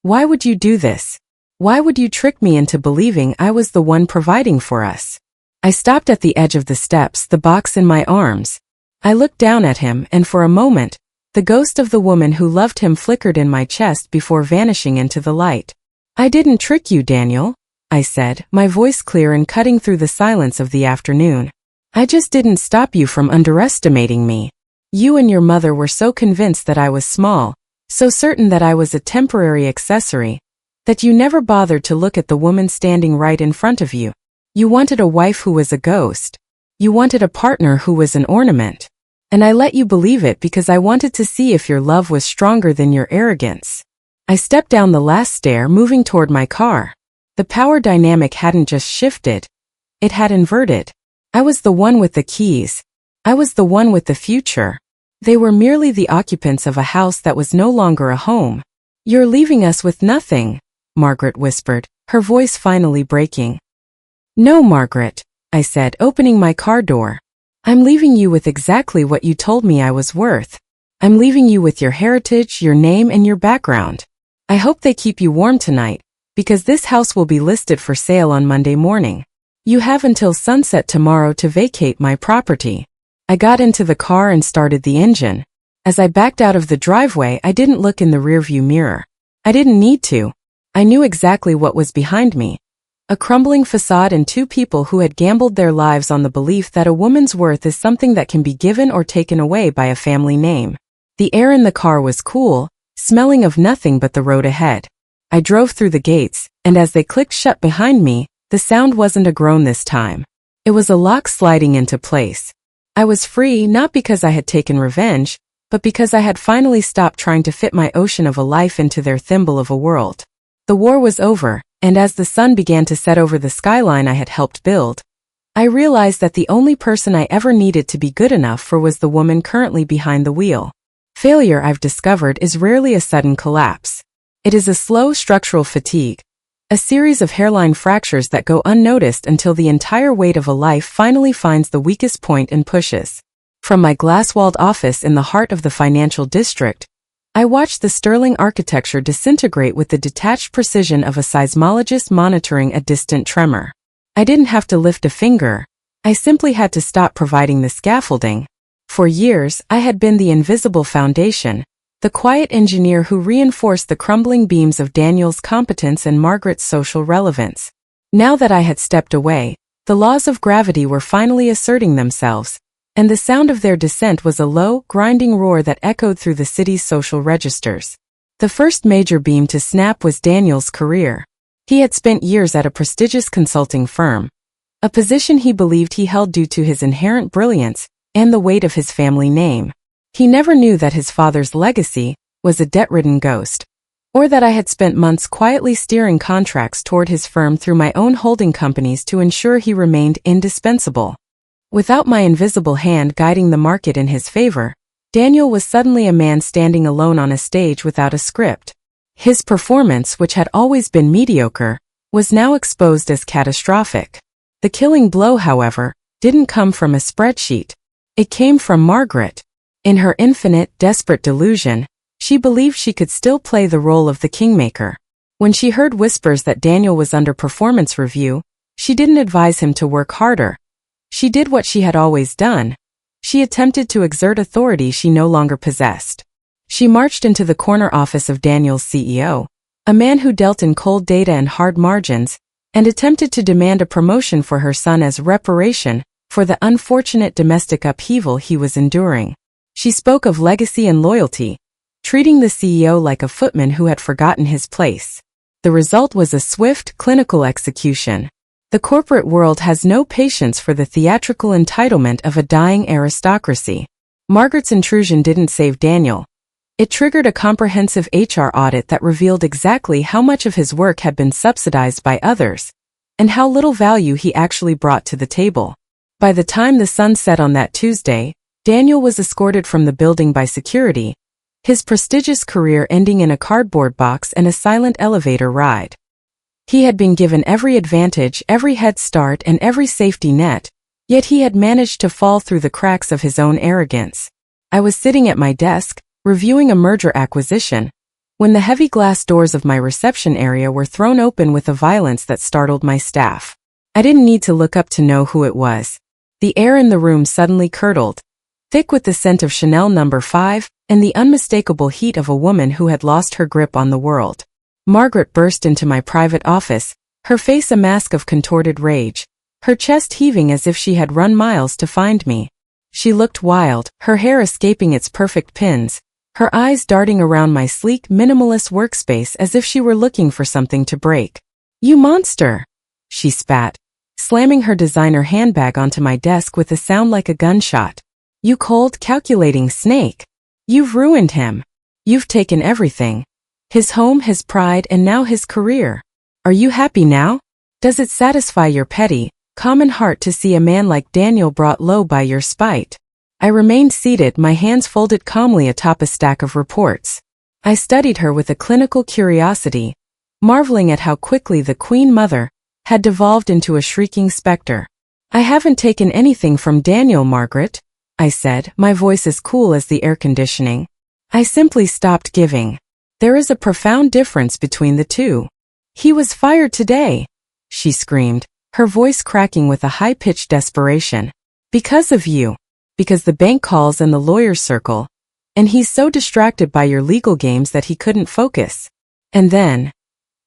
why would you do this? Why would you trick me into believing I was the one providing for us? I stopped at the edge of the steps, the box in my arms. I looked down at him, and for a moment, the ghost of the woman who loved him flickered in my chest before vanishing into the light. I didn't trick you, Daniel, I said, my voice clear and cutting through the silence of the afternoon. I just didn't stop you from underestimating me. You and your mother were so convinced that I was small, so certain that I was a temporary accessory, that you never bothered to look at the woman standing right in front of you. You wanted a wife who was a ghost. You wanted a partner who was an ornament. And I let you believe it because I wanted to see if your love was stronger than your arrogance. I stepped down the last stair, moving toward my car. The power dynamic hadn't just shifted, it had inverted. I was the one with the keys. I was the one with the future. They were merely the occupants of a house that was no longer a home. You're leaving us with nothing, Margaret whispered, her voice finally breaking. No, Margaret, I said, opening my car door. I'm leaving you with exactly what you told me I was worth. I'm leaving you with your heritage, your name, and your background. I hope they keep you warm tonight, because this house will be listed for sale on Monday morning. You have until sunset tomorrow to vacate my property. I got into the car and started the engine. As I backed out of the driveway, I didn't look in the rearview mirror. I didn't need to. I knew exactly what was behind me. A crumbling facade and two people who had gambled their lives on the belief that a woman's worth is something that can be given or taken away by a family name. The air in the car was cool, smelling of nothing but the road ahead. I drove through the gates, and as they clicked shut behind me, the sound wasn't a groan this time. It was a lock sliding into place. I was free not because I had taken revenge, but because I had finally stopped trying to fit my ocean of a life into their thimble of a world. The war was over, and as the sun began to set over the skyline I had helped build, I realized that the only person I ever needed to be good enough for was the woman currently behind the wheel. Failure, I've discovered, is rarely a sudden collapse. It is a slow structural fatigue, a series of hairline fractures that go unnoticed until the entire weight of a life finally finds the weakest point and pushes. From my glass-walled office in the heart of the financial district, I watched the sterling architecture disintegrate with the detached precision of a seismologist monitoring a distant tremor. I didn't have to lift a finger. I simply had to stop providing the scaffolding. For years, I had been the invisible foundation, the quiet engineer who reinforced the crumbling beams of Daniel's competence and Margaret's social relevance. Now that I had stepped away, the laws of gravity were finally asserting themselves, and the sound of their descent was a low, grinding roar that echoed through the city's social registers. The first major beam to snap was Daniel's career. He had spent years at a prestigious consulting firm, a position he believed he held due to his inherent brilliance and the weight of his family name. He never knew that his father's legacy was a debt-ridden ghost, or that I had spent months quietly steering contracts toward his firm through my own holding companies to ensure he remained indispensable. Without my invisible hand guiding the market in his favor, Daniel was suddenly a man standing alone on a stage without a script. His performance, which had always been mediocre, was now exposed as catastrophic. The killing blow, however, didn't come from a spreadsheet. It came from Margaret. In her infinite, desperate delusion, she believed she could still play the role of the kingmaker. When she heard whispers that Daniel was under performance review, she didn't advise him to work harder. She did what she had always done. She attempted to exert authority she no longer possessed. She marched into the corner office of Daniel's CEO, a man who dealt in cold data and hard margins, and attempted to demand a promotion for her son as reparation for the unfortunate domestic upheaval he was enduring. She spoke of legacy and loyalty, treating the CEO like a footman who had forgotten his place. The result was a swift, clinical execution. The corporate world has no patience for the theatrical entitlement of a dying aristocracy. Margaret's intrusion didn't save Daniel. It triggered a comprehensive HR audit that revealed exactly how much of his work had been subsidized by others, and how little value he actually brought to the table. By the time the sun set on that Tuesday, Daniel was escorted from the building by security, his prestigious career ending in a cardboard box and a silent elevator ride. He had been given every advantage, every head start, and every safety net, yet he had managed to fall through the cracks of his own arrogance. I was sitting at my desk, reviewing a merger acquisition, when the heavy glass doors of my reception area were thrown open with a violence that startled my staff. I didn't need to look up to know who it was. The air in the room suddenly curdled, thick with the scent of Chanel No. 5 and the unmistakable heat of a woman who had lost her grip on the world. Margaret burst into my private office, her face a mask of contorted rage, her chest heaving as if she had run miles to find me. She looked wild, her hair escaping its perfect pins, her eyes darting around my sleek, minimalist workspace as if she were looking for something to break. "You monster!" she spat, slamming her designer handbag onto my desk with a sound like a gunshot. "You cold, calculating snake! You've ruined him. You've taken everything. His home, his pride, and now his career. Are you happy now? Does it satisfy your petty, common heart to see a man like Daniel brought low by your spite?" I remained seated, my hands folded calmly atop a stack of reports. I studied her with a clinical curiosity, marveling at how quickly the Queen Mother had devolved into a shrieking specter. "I haven't taken anything from Daniel, Margaret," I said, my voice as cool as the air conditioning. "I simply stopped giving. There is a profound difference between the two. He was fired today," she screamed, her voice cracking with a high-pitched desperation. "Because of you. Because the bank calls and the lawyer's circle. And he's so distracted by your legal games that he couldn't focus. And then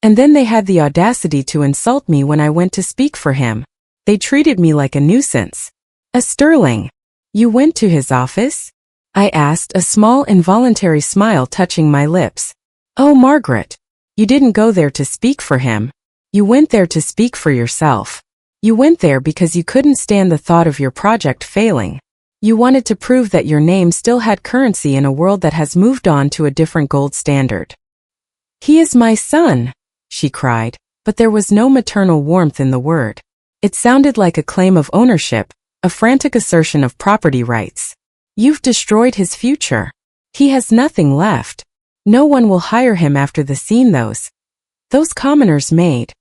they had the audacity to insult me when I went to speak for him. They treated me like a nuisance. Sterling, you went to his office? I asked, a small involuntary smile touching my lips. Oh, Margaret, you didn't go there to speak for him. You went there to speak for yourself. You went there because you couldn't stand the thought of your project failing. You wanted to prove that your name still had currency in a world that has moved on to a different gold standard. He is my son, she cried, but there was no maternal warmth in the word. It sounded like a claim of ownership, a frantic assertion of property rights. You've destroyed his future. He has nothing left. No one will hire him after the scene those commoners made.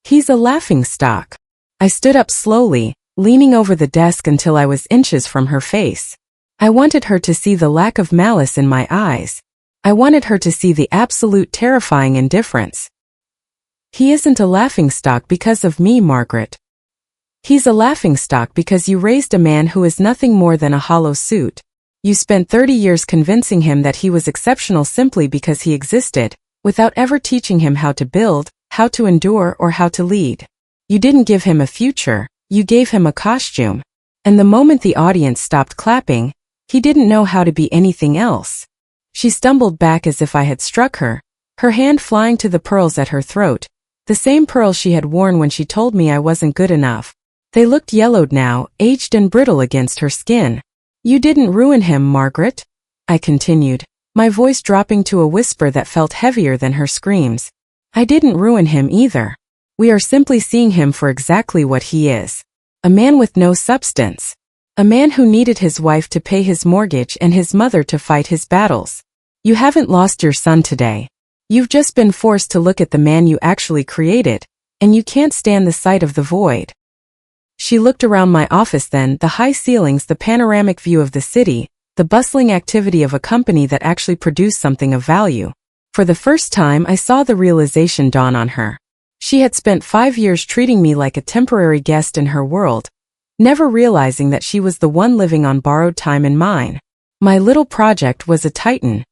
He's a laughingstock. I stood up slowly, leaning over the desk until I was inches from her face. I wanted her to see the lack of malice in my eyes. I wanted her to see the absolute terrifying indifference. He isn't a laughingstock because of me, Margaret. He's a laughingstock because you raised a man who is nothing more than a hollow suit. You spent 30 years convincing him that he was exceptional simply because he existed, without ever teaching him how to build, how to endure, or how to lead. You didn't give him a future, you gave him a costume. And the moment the audience stopped clapping, he didn't know how to be anything else. She stumbled back as if I had struck her, her hand flying to the pearls at her throat, the same pearls she had worn when she told me I wasn't good enough. They looked yellowed now, aged and brittle against her skin. You didn't ruin him, Margaret, I continued, my voice dropping to a whisper that felt heavier than her screams. I didn't ruin him either. We are simply seeing him for exactly what he is. A man with no substance. A man who needed his wife to pay his mortgage and his mother to fight his battles. You haven't lost your son today. You've just been forced to look at the man you actually created, and you can't stand the sight of the void. She looked around my office then, the high ceilings, the panoramic view of the city, the bustling activity of a company that actually produced something of value. For the first time I saw the realization dawn on her. She had spent 5 years treating me like a temporary guest in her world, never realizing that she was the one living on borrowed time in mine. My little project was a titan,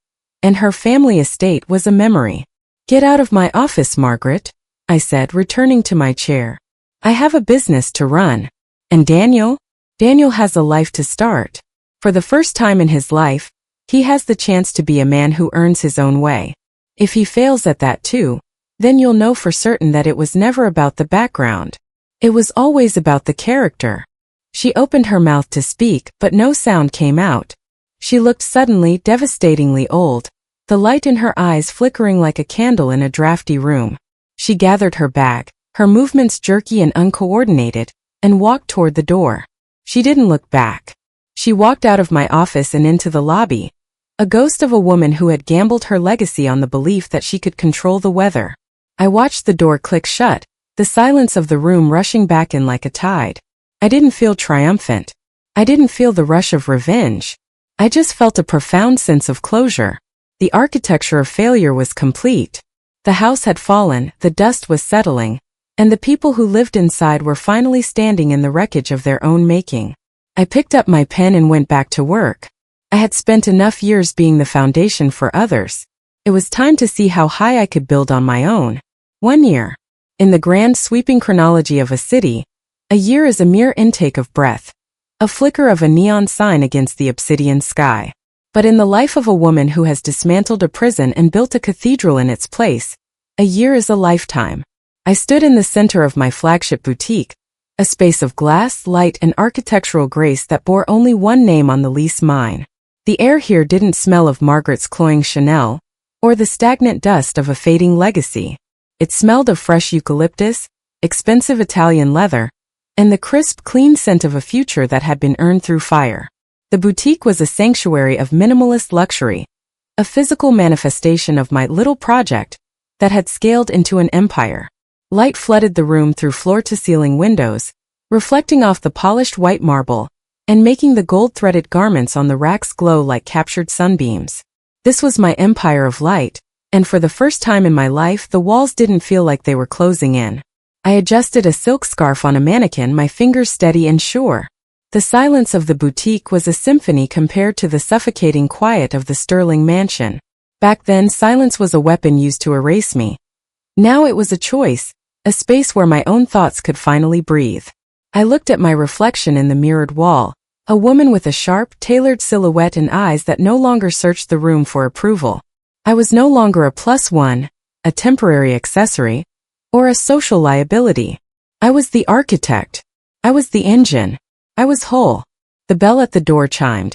and her family estate was a memory. Get out of my office, Margaret, I said, returning to my chair. I have a business to run. And Daniel? Daniel has a life to start. For the first time in his life, he has the chance to be a man who earns his own way. If he fails at that too, then you'll know for certain that it was never about the background. It was always about the character. She opened her mouth to speak, but no sound came out. She looked suddenly, devastatingly old, the light in her eyes flickering like a candle in a drafty room. She gathered her bag, her movements jerky and uncoordinated, and walked toward the door. She didn't look back. She walked out of my office and into the lobby, a ghost of a woman who had gambled her legacy on the belief that she could control the weather. I watched the door click shut, the silence of the room rushing back in like a tide. I didn't feel triumphant. I didn't feel the rush of revenge. I just felt a profound sense of closure. The architecture of failure was complete. The house had fallen, the dust was settling, and the people who lived inside were finally standing in the wreckage of their own making. I picked up my pen and went back to work. I had spent enough years being the foundation for others. It was time to see how high I could build on my own. 1 year. In the grand sweeping chronology of a city, a year is a mere intake of breath, a flicker of a neon sign against the obsidian sky. But in the life of a woman who has dismantled a prison and built a cathedral in its place, a year is a lifetime. I stood in the center of my flagship boutique, a space of glass, light, and architectural grace that bore only one name on the lease: mine. The air here didn't smell of Margaret's cloying Chanel, or the stagnant dust of a fading legacy. It smelled of fresh eucalyptus, expensive Italian leather, and the crisp, clean scent of a future that had been earned through fire. The boutique was a sanctuary of minimalist luxury, a physical manifestation of my little project that had scaled into an empire. Light flooded the room through floor-to-ceiling windows, reflecting off the polished white marble, and making the gold-threaded garments on the racks glow like captured sunbeams. This was my empire of light, and for the first time in my life the walls didn't feel like they were closing in. I adjusted a silk scarf on a mannequin, my fingers steady and sure. The silence of the boutique was a symphony compared to the suffocating quiet of the Sterling mansion. Back then, silence was a weapon used to erase me. Now it was a choice, a space where my own thoughts could finally breathe. I looked at my reflection in the mirrored wall, a woman with a sharp, tailored silhouette and eyes that no longer searched the room for approval. I was no longer a +1, a temporary accessory, or a social liability. I was the architect. I was the engine. I was whole. The bell at the door chimed.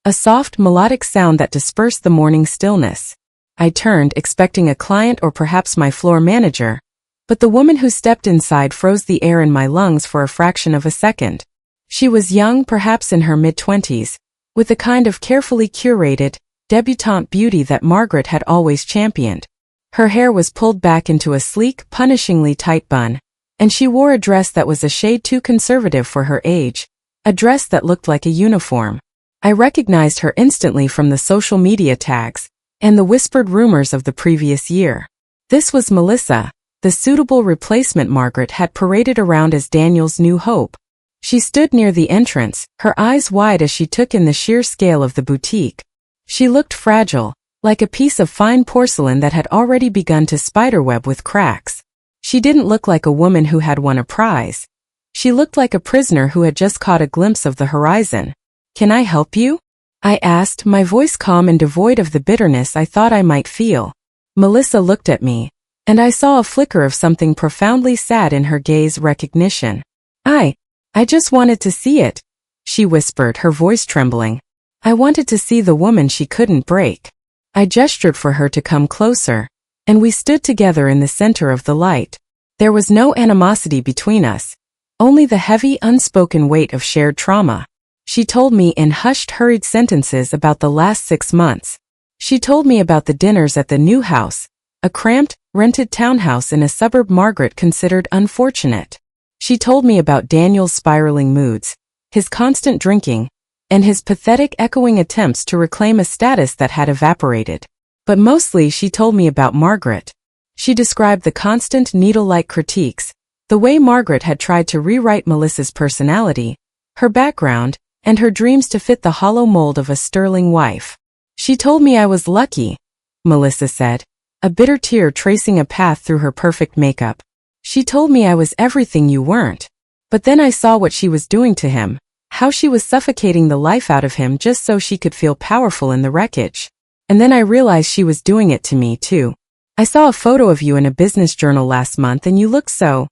A soft, melodic sound that dispersed the morning stillness. I turned, expecting a client or perhaps my floor manager, but the woman who stepped inside froze the air in my lungs for a fraction of a second. She was young, perhaps in her mid-20s, with the kind of carefully curated, debutante beauty that Margaret had always championed. Her hair was pulled back into a sleek, punishingly tight bun, and she wore a dress that was a shade too conservative for her age, a dress that looked like a uniform. I recognized her instantly from the social media tags and the whispered rumors of the previous year. This was Melissa, the suitable replacement Margaret had paraded around as Daniel's new hope. She stood near the entrance, her eyes wide as she took in the sheer scale of the boutique. She looked fragile, like a piece of fine porcelain that had already begun to spiderweb with cracks. She didn't look like a woman who had won a prize. She looked like a prisoner who had just caught a glimpse of the horizon. "Can I help you?" I asked, my voice calm and devoid of the bitterness I thought I might feel. Melissa looked at me, and I saw a flicker of something profoundly sad in her gaze. Recognition. I just wanted to see it, she whispered, her voice trembling. I wanted to see the woman she couldn't break. I gestured for her to come closer, and we stood together in the center of the light. There was no animosity between us, only the heavy, unspoken weight of shared trauma. She told me in hushed, hurried sentences about the last 6 months. She told me about the dinners at the new house, a cramped, rented townhouse in a suburb Margaret considered unfortunate. She told me about Daniel's spiraling moods, his constant drinking, and his pathetic, echoing attempts to reclaim a status that had evaporated. But mostly she told me about Margaret. She described the constant, needle-like critiques, the way Margaret had tried to rewrite Melissa's personality, her background, and her dreams to fit the hollow mold of a sterling wife. She told me I was lucky, Melissa said, a bitter tear tracing a path through her perfect makeup. She told me I was everything you weren't. But then I saw what she was doing to him, how she was suffocating the life out of him just so she could feel powerful in the wreckage. And then I realized she was doing it to me too. I saw a photo of you in a business journal last month and you looked so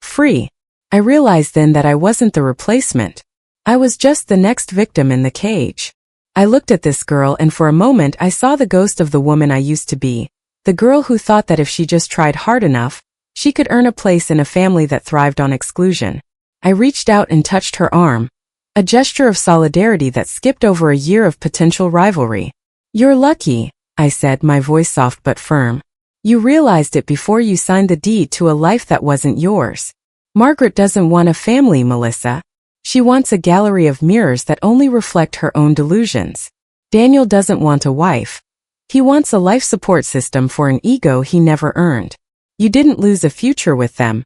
free. I realized then that I wasn't the replacement. I was just the next victim in the cage. I looked at this girl and for a moment I saw the ghost of the woman I used to be, the girl who thought that if she just tried hard enough, she could earn a place in a family that thrived on exclusion. I reached out and touched her arm, a gesture of solidarity that skipped over a year of potential rivalry. "You're lucky," I said, my voice soft but firm. "You realized it before you signed the deed to a life that wasn't yours. Margaret doesn't want a family, Melissa. She wants a gallery of mirrors that only reflect her own delusions. Daniel doesn't want a wife. He wants a life support system for an ego he never earned. You didn't lose a future with them.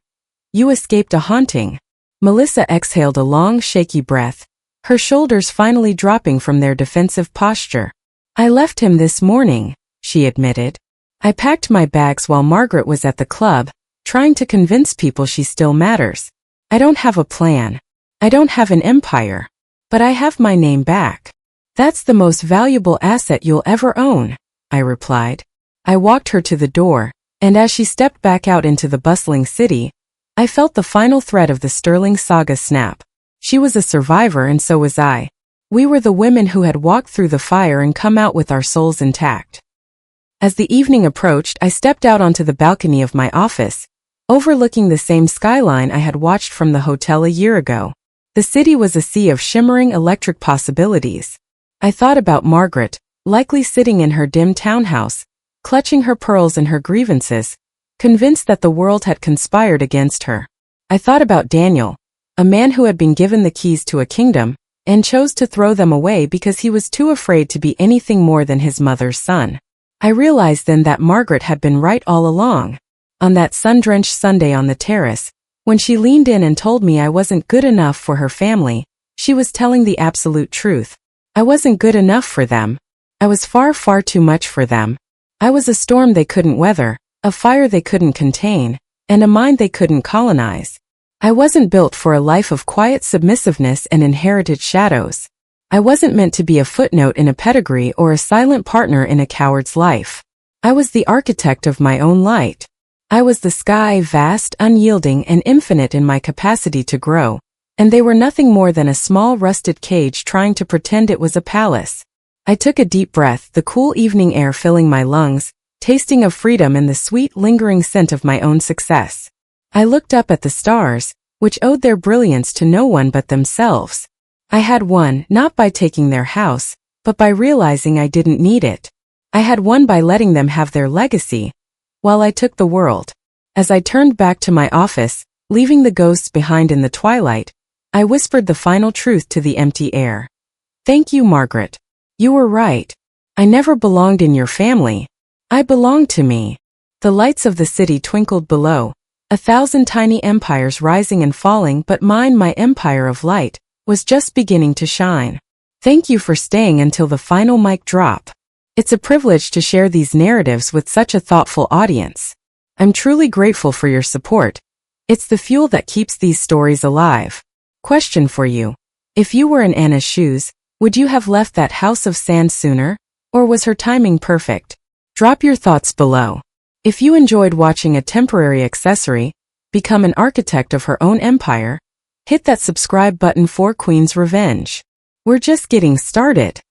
You escaped a haunting." Melissa exhaled a long, shaky breath, her shoulders finally dropping from their defensive posture. "I left him this morning," she admitted. "I packed my bags while Margaret was at the club, trying to convince people she still matters. I don't have a plan. I don't have an empire. But I have my name back. That's the most valuable asset you'll ever own," I replied. I walked her to the door, and as she stepped back out into the bustling city, I felt the final thread of the Sterling saga snap. She was a survivor and so was I. We were the women who had walked through the fire and come out with our souls intact. As the evening approached, I stepped out onto the balcony of my office, overlooking the same skyline I had watched from the hotel a year ago. The city was a sea of shimmering electric possibilities. I thought about Margaret, likely sitting in her dim townhouse, clutching her pearls and her grievances, convinced that the world had conspired against her. I thought about Daniel, a man who had been given the keys to a kingdom, and chose to throw them away because he was too afraid to be anything more than his mother's son. I realized then that Margaret had been right all along. On that sun-drenched Sunday on the terrace, when she leaned in and told me I wasn't good enough for her family, She was telling the absolute truth. I wasn't good enough for them. I was far, far too much for them. I was a storm they couldn't weather, a fire they couldn't contain, and a mind they couldn't colonize. I wasn't built for a life of quiet submissiveness and inherited shadows. I wasn't meant to be a footnote in a pedigree or a silent partner in a coward's life. I was the architect of my own light. I was the sky, vast, unyielding, and infinite in my capacity to grow, and they were nothing more than a small rusted cage trying to pretend it was a palace. I took a deep breath, the cool evening air filling my lungs, tasting of freedom and the sweet, lingering scent of my own success. I looked up at the stars, which owed their brilliance to no one but themselves. I had won, not by taking their house, but by realizing I didn't need it. I had won by letting them have their legacy, while I took the world. As I turned back to my office, leaving the ghosts behind in the twilight, I whispered the final truth to the empty air. Thank you, Margaret. You were right. I never belonged in your family. I belonged to me. The lights of the city twinkled below, 1,000 tiny empires rising and falling, but mine, my empire of light, was just beginning to shine. Thank you for staying until the final mic drop. It's a privilege to share these narratives with such a thoughtful audience. I'm truly grateful for your support. It's the fuel that keeps these stories alive. Question for you. If you were in Anna's shoes, would you have left that house of sand sooner, or was her timing perfect? Drop your thoughts below. If you enjoyed watching a temporary accessory become an architect of her own empire, hit that subscribe button for Queen's Revenge. We're just getting started.